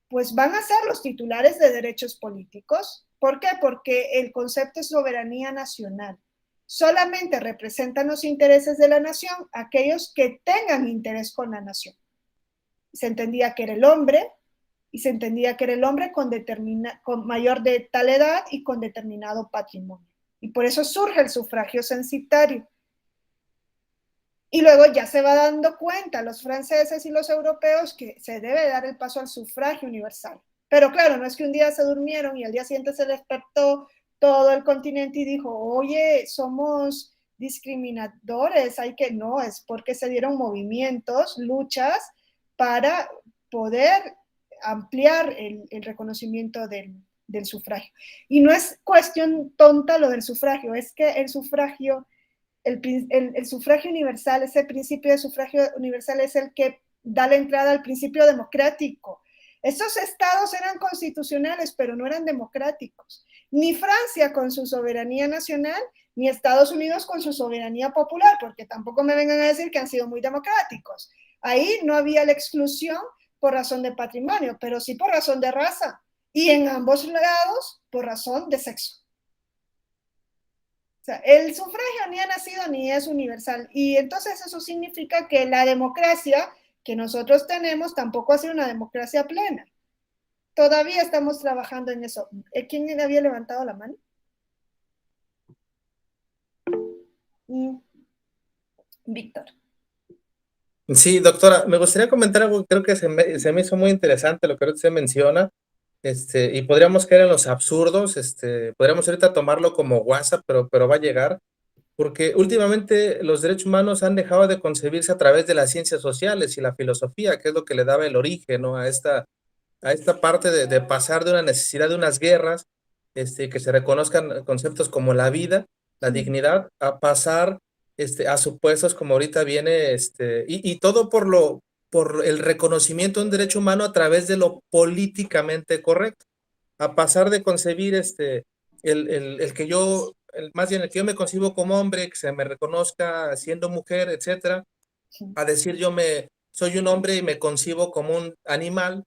pues van a ser los titulares de derechos políticos. ¿Por qué? Porque el concepto de soberanía nacional solamente representan los intereses de la nación aquellos que tengan interés con la nación. Se entendía que era el hombre, y se entendía que era el hombre con mayor de tal edad y con determinado patrimonio. Y por eso surge el sufragio censitario. Y luego ya se va dando cuenta los franceses y los europeos que se debe dar el paso al sufragio universal. Pero claro, no es que un día se durmieron y al día siguiente se despertó todo el continente y dijo, oye, somos discriminadores, no, es porque se dieron movimientos, luchas para poder ampliar el reconocimiento del sufragio. Y no es cuestión tonta lo del sufragio, es que el sufragio universal, ese principio de sufragio universal es el que da la entrada al principio democrático. Esos estados eran constitucionales, pero no eran democráticos. Ni Francia con su soberanía nacional, ni Estados Unidos con su soberanía popular, porque tampoco me vengan a decir que han sido muy democráticos. Ahí no había la exclusión por razón de patrimonio, pero sí por razón de raza. Y en ambos lados, por razón de sexo. O sea, el sufragio ni ha nacido ni es universal. Y entonces eso significa que la democracia que nosotros tenemos tampoco ha sido una democracia plena. Todavía estamos trabajando en eso. ¿Quién había levantado la mano? Víctor. Sí, doctora, me gustaría comentar algo, creo que se me hizo muy interesante lo que usted menciona, y podríamos caer en los absurdos, podríamos ahorita tomarlo como WhatsApp, pero va a llegar, porque últimamente los derechos humanos han dejado de concebirse a través de las ciencias sociales y la filosofía, que es lo que le daba el origen, ¿no? a esta parte de pasar de una necesidad de unas guerras, que se reconozcan conceptos como la vida, la dignidad, a pasar a supuestos como ahorita viene, y todo por el reconocimiento de un derecho humano a través de lo políticamente correcto, a pasar de concebir más bien el que yo me concibo como hombre, que se me reconozca siendo mujer, etcétera, a decir soy un hombre y me concibo como un animal,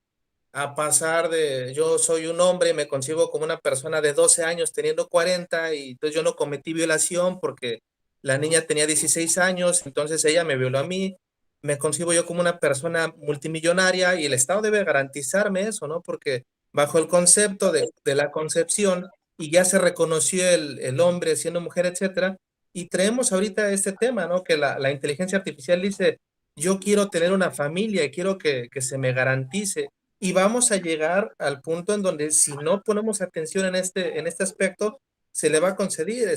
a pasar de yo soy un hombre y me concibo como una persona de 12 años teniendo 40 y entonces yo no cometí violación porque la niña tenía 16 años, entonces ella me violó a mí, me concibo yo como una persona multimillonaria y el Estado debe garantizarme eso, ¿no? Porque bajo el concepto de la concepción y ya se reconoció el hombre siendo mujer, etcétera, y traemos ahorita este tema, ¿no? Que la inteligencia artificial dice, yo quiero tener una familia y quiero que se me garantice. Y vamos a llegar al punto en donde si no ponemos atención en este aspecto, se le va a conceder.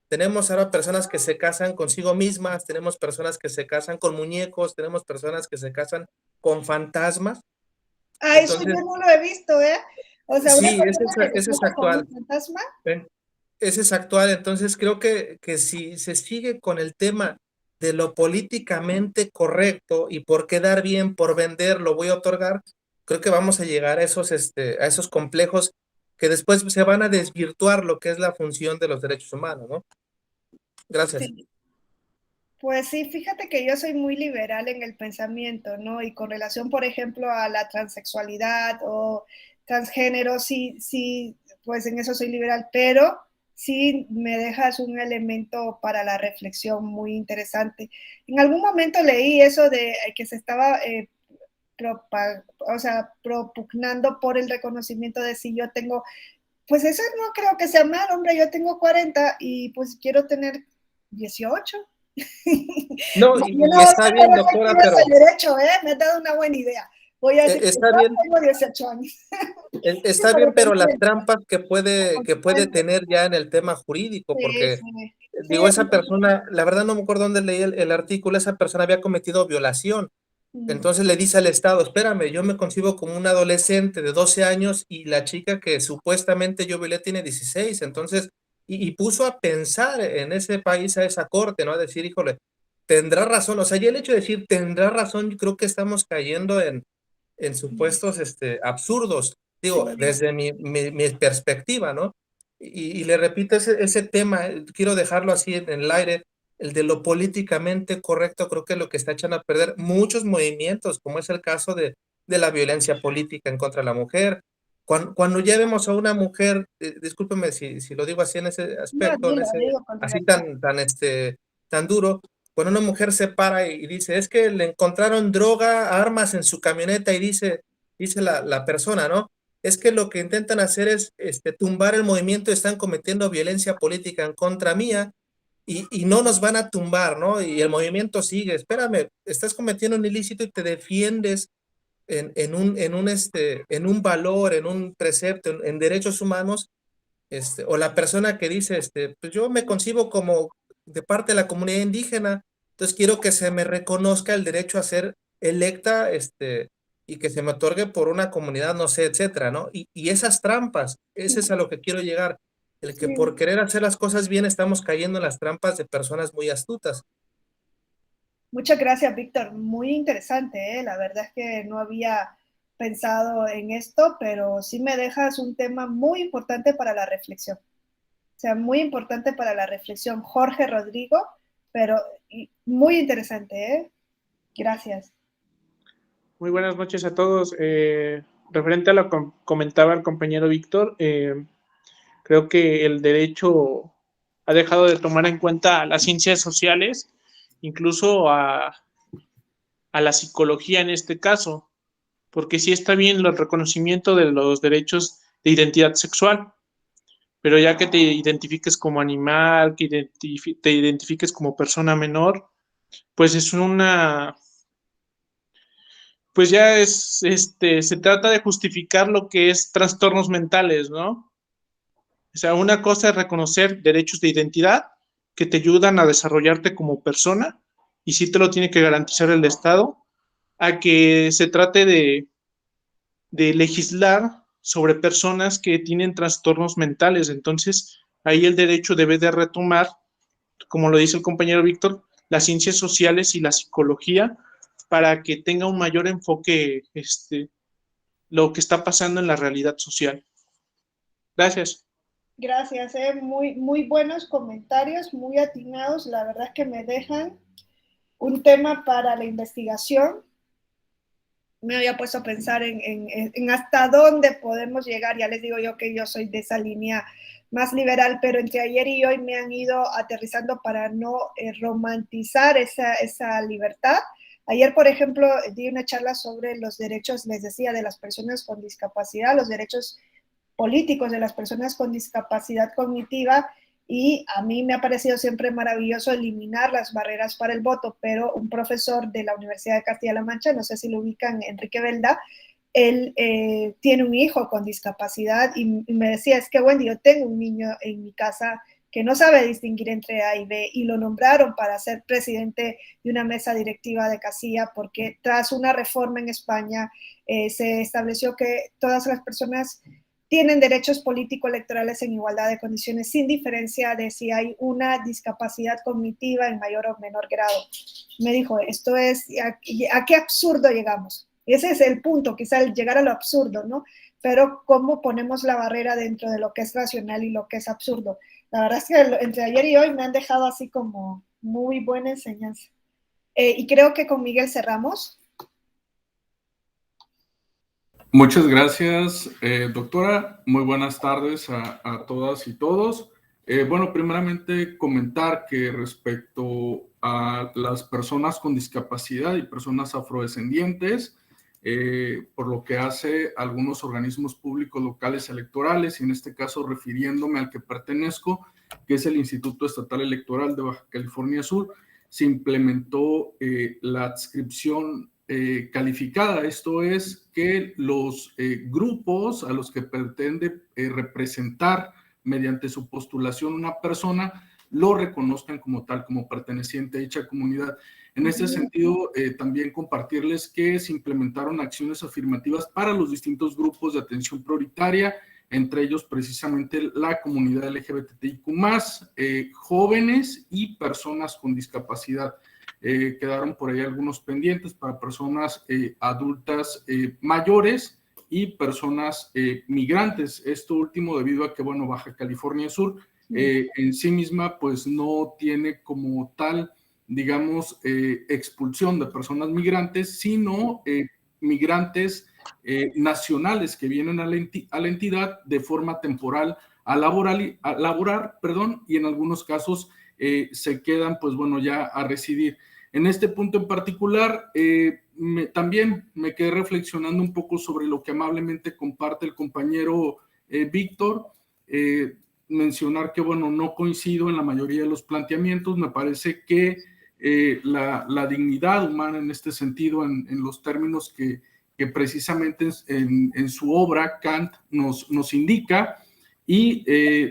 Tenemos ahora personas que se casan consigo mismas, tenemos personas que se casan con muñecos, tenemos personas que se casan con fantasmas. Eso yo no lo he visto, ¿eh? O sea, sí, ese es actual. Un fantasma. Ese es actual, entonces creo que si se sigue con el tema de lo políticamente correcto y por quedar bien, por vender, lo voy a otorgar, creo que vamos a llegar a esos complejos que después se van a desvirtuar lo que es la función de los derechos humanos, ¿no? Gracias. Sí. Pues sí, fíjate que yo soy muy liberal en el pensamiento, ¿no? Y con relación, por ejemplo, a la transexualidad o transgénero, sí, pues en eso soy liberal, pero sí me dejas un elemento para la reflexión muy interesante. En algún momento leí eso de que se estaba propugnando por el reconocimiento de si yo tengo, pues eso no creo que sea mal, hombre, yo tengo 40 y pues quiero tener 18. No, y está bien, doctora, pero el derecho, me has dado una buena idea. Voy a decir que está yo bien, tengo 18 años. está bien, pero las trampas que puede tener ya en el tema jurídico, Sí, porque sí. digo, esa persona, la verdad no me acuerdo dónde leí el artículo, esa persona había cometido violación. Entonces le dice al Estado, espérame, yo me concibo como un adolescente de 12 años y la chica que supuestamente yo violé tiene 16. Entonces, y puso a pensar en ese país, a esa corte, ¿no? A decir, híjole, tendrá razón. O sea, ya el hecho de decir tendrá razón, yo creo que estamos cayendo en supuestos absurdos. Digo, Sí. desde mi perspectiva, ¿no? Y le repito ese tema, quiero dejarlo así en el aire, el de lo políticamente correcto, creo que es lo que está echando a perder muchos movimientos, como es el caso de la violencia política en contra de la mujer. Cuando ya vemos a una mujer, discúlpeme si lo digo así en ese No, aspecto, digo con así libertad. tan duro, cuando una mujer se para y dice, es que le encontraron droga, armas en su camioneta y dice la persona, ¿no? Es que lo que intentan hacer es tumbar el movimiento, están cometiendo violencia política en contra mía y no nos van a tumbar, ¿no? Y el movimiento sigue, espérame, estás cometiendo un ilícito y te defiendes en un valor, en un precepto, en derechos humanos, o la persona que dice, pues yo me concibo como de parte de la comunidad indígena, entonces quiero que se me reconozca el derecho a ser electa, y que se me otorgue por una comunidad, no sé, etcétera, ¿no? Y esas trampas, ese es a lo que quiero llegar, el que Sí. por querer hacer las cosas bien estamos cayendo en las trampas de personas muy astutas. Muchas gracias, Víctor. Muy interesante, ¿eh? La verdad es que no había pensado en esto, pero sí me dejas un tema muy importante para la reflexión. O sea, muy importante para la reflexión, Jorge Rodrigo, pero muy interesante, ¿eh? Gracias. Muy buenas noches a todos. Referente a lo que comentaba el compañero Víctor, creo que el derecho ha dejado de tomar en cuenta las ciencias sociales, incluso a la psicología en este caso, porque sí está bien el reconocimiento de los derechos de identidad sexual, pero ya que te identifiques como animal, que te identifiques como persona menor, pues es pues ya se trata de justificar lo que es trastornos mentales, ¿no? O sea, una cosa es reconocer derechos de identidad que te ayudan a desarrollarte como persona, y sí te lo tiene que garantizar el Estado, a que se trate de legislar sobre personas que tienen trastornos mentales. Entonces, ahí el derecho debe de retomar, como lo dice el compañero Víctor, las ciencias sociales y la psicología para que tenga un mayor enfoque lo que está pasando en la realidad social. Gracias. Gracias, muy, muy buenos comentarios, muy atinados. La verdad es que me dejan un tema para la investigación. Me había puesto a pensar en hasta dónde podemos llegar. Ya les digo yo que yo soy de esa línea más liberal, pero entre ayer y hoy me han ido aterrizando para no romantizar esa libertad. Ayer, por ejemplo, di una charla sobre los derechos, les decía, de las personas con discapacidad, los derechos políticos de las personas con discapacidad cognitiva, y a mí me ha parecido siempre maravilloso eliminar las barreras para el voto, pero un profesor de la Universidad de Castilla-La Mancha, no sé si lo ubican, Enrique Belda, él tiene un hijo con discapacidad y me decía, es que Wendy, yo tengo un niño en mi casa que no sabe distinguir entre A y B, y lo nombraron para ser presidente de una mesa directiva de Casilla, porque tras una reforma en España se estableció que todas las personas tienen derechos político-electorales en igualdad de condiciones, sin diferencia de si hay una discapacidad cognitiva en mayor o menor grado. Me dijo, esto es, ¿a qué absurdo llegamos? Ese es el punto, quizá el llegar a lo absurdo, ¿no? pero cómo ponemos la barrera dentro de lo que es racional y lo que es absurdo. La verdad es que entre ayer y hoy me han dejado así como muy buena enseñanza. Y creo que con Miguel cerramos. Muchas gracias, doctora. Muy buenas tardes a todas y todos. Bueno, primeramente comentar que respecto a las personas con discapacidad y personas afrodescendientes, por lo que hace a algunos organismos públicos locales electorales, y en este caso refiriéndome al que pertenezco, que es el Instituto Estatal Electoral de Baja California Sur, se implementó la adscripción calificada. Esto es que los grupos a los que pretende representar mediante su postulación una persona lo reconozcan como tal, como perteneciente a dicha comunidad. En este sentido, también compartirles que se implementaron acciones afirmativas para los distintos grupos de atención prioritaria, entre ellos precisamente la comunidad LGBTIQ+, jóvenes y personas con discapacidad. Quedaron por ahí algunos pendientes para personas adultas mayores y personas migrantes. Esto último debido a que, bueno, Baja California Sur en sí misma pues no tiene como tal, digamos, expulsión de personas migrantes, sino migrantes nacionales que vienen a la entidad de forma temporal a laborar, y en algunos casos se quedan, pues bueno, ya a residir. En este punto en particular, también me quedé reflexionando un poco sobre lo que amablemente comparte el compañero Víctor. Mencionar que, bueno, no coincido en la mayoría de los planteamientos. Me parece que la dignidad humana en este sentido, en los términos que precisamente en su obra Kant nos indica, y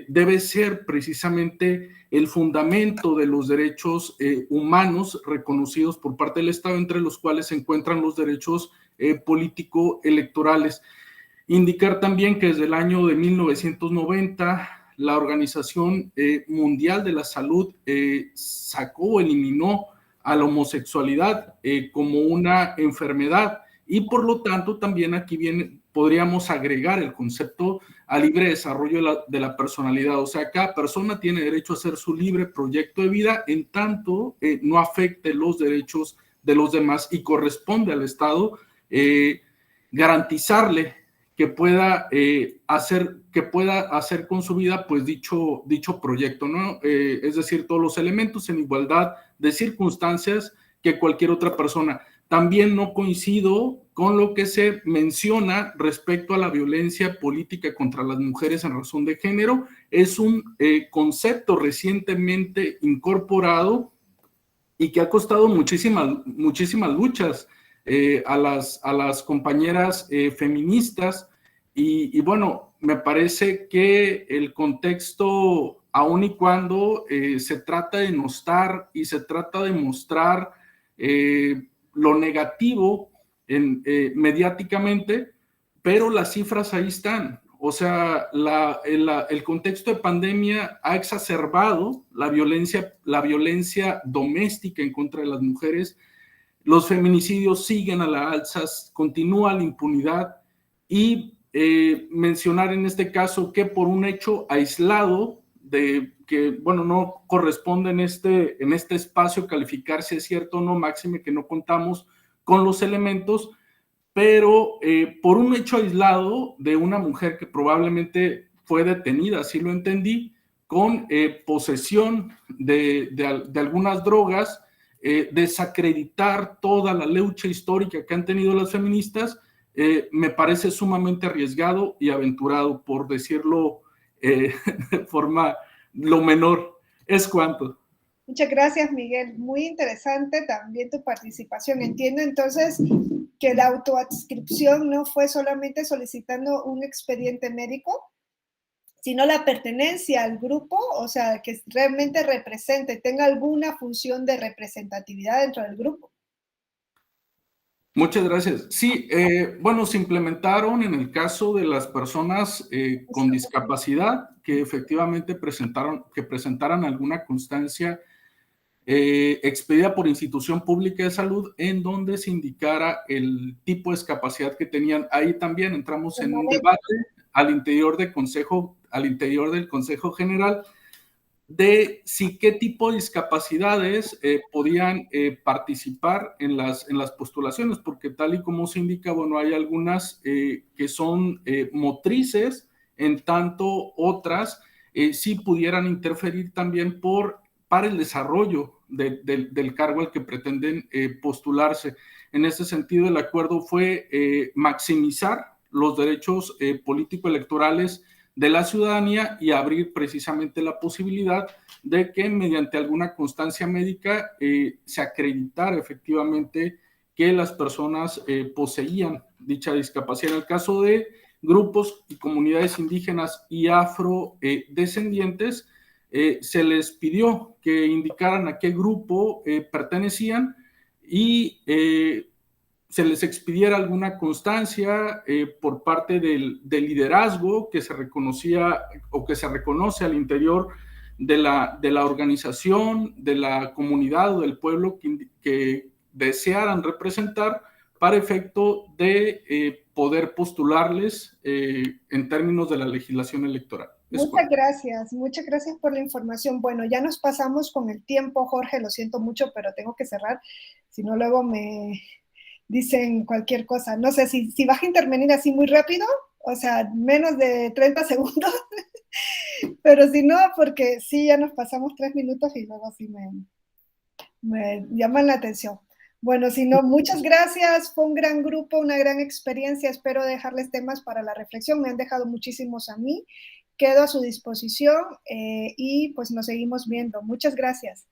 debe ser precisamente el fundamento de los derechos humanos reconocidos por parte del Estado, entre los cuales se encuentran los derechos político-electorales. Indicar también que desde el año de 1990 la Organización Mundial de la Salud eliminó a la homosexualidad como una enfermedad, y por lo tanto también aquí podríamos agregar el concepto a libre desarrollo de la personalidad. O sea, cada persona tiene derecho a hacer su libre proyecto de vida en tanto no afecte los derechos de los demás, y corresponde al Estado garantizarle que pueda hacer con su vida pues dicho proyecto, ¿no? Es decir, todos los elementos en igualdad de circunstancias que cualquier otra persona. También no coincido con lo que se menciona respecto a la violencia política contra las mujeres en razón de género. Es un concepto recientemente incorporado y que ha costado muchísimas luchas a las compañeras feministas, y bueno, me parece que el contexto, aun y cuando se trata de denostar y se trata de mostrar lo negativo mediáticamente, pero las cifras ahí están. O sea, el contexto de pandemia ha exacerbado la violencia doméstica en contra de las mujeres. Los feminicidios siguen a la alza, continúa la impunidad, y mencionar en este caso que por un hecho aislado que, bueno, no corresponde en este espacio calificar si es cierto o no, máxime que no contamos con los elementos, pero por un hecho aislado de una mujer que probablemente fue detenida, así lo entendí, con posesión de algunas drogas, desacreditar toda la lucha histórica que han tenido las feministas, me parece sumamente arriesgado y aventurado, por decirlo de forma lo menor. Es cuanto. Muchas gracias, Miguel. Muy interesante también tu participación. Entiendo entonces que la autoadscripción no fue solamente solicitando un expediente médico, sino la pertenencia al grupo, o sea, que realmente represente, tenga alguna función de representatividad dentro del grupo. Muchas gracias. Sí, bueno, se implementaron en el caso de las personas con discapacidad que efectivamente presentaran alguna constancia expedida por institución pública de salud, en donde se indicara el tipo de discapacidad que tenían. Ahí también entramos en un debate al interior del Consejo General de si qué tipo de discapacidades podían participar en las postulaciones, porque tal y como se indica, bueno, hay algunas que son motrices, en tanto otras sí pudieran interferir también para el desarrollo del cargo al que pretenden postularse. En ese sentido, el acuerdo fue maximizar los derechos político-electorales de la ciudadanía y abrir precisamente la posibilidad de que mediante alguna constancia médica se acreditara efectivamente que las personas poseían dicha discapacidad. En el caso de grupos y comunidades indígenas y afrodescendientes, se les pidió que indicaran a qué grupo pertenecían y se les expidiera alguna constancia por parte del liderazgo que se reconocía o que se reconoce al interior de la organización, de la comunidad o del pueblo que desearan representar, para efecto de poder postularles en términos de la legislación electoral. Muchas gracias por la información. Bueno, ya nos pasamos con el tiempo, Jorge, lo siento mucho, pero tengo que cerrar, si no luego me dicen cualquier cosa. No sé si vas a intervenir así muy rápido, o sea, menos de 30 segundos, pero si no, porque sí, ya nos pasamos 3 minutos y luego sí me llaman la atención. Bueno, si no, muchas gracias, fue un gran grupo, una gran experiencia, espero dejarles temas para la reflexión, me han dejado muchísimos a mí, quedo a su disposición y pues nos seguimos viendo. Muchas gracias.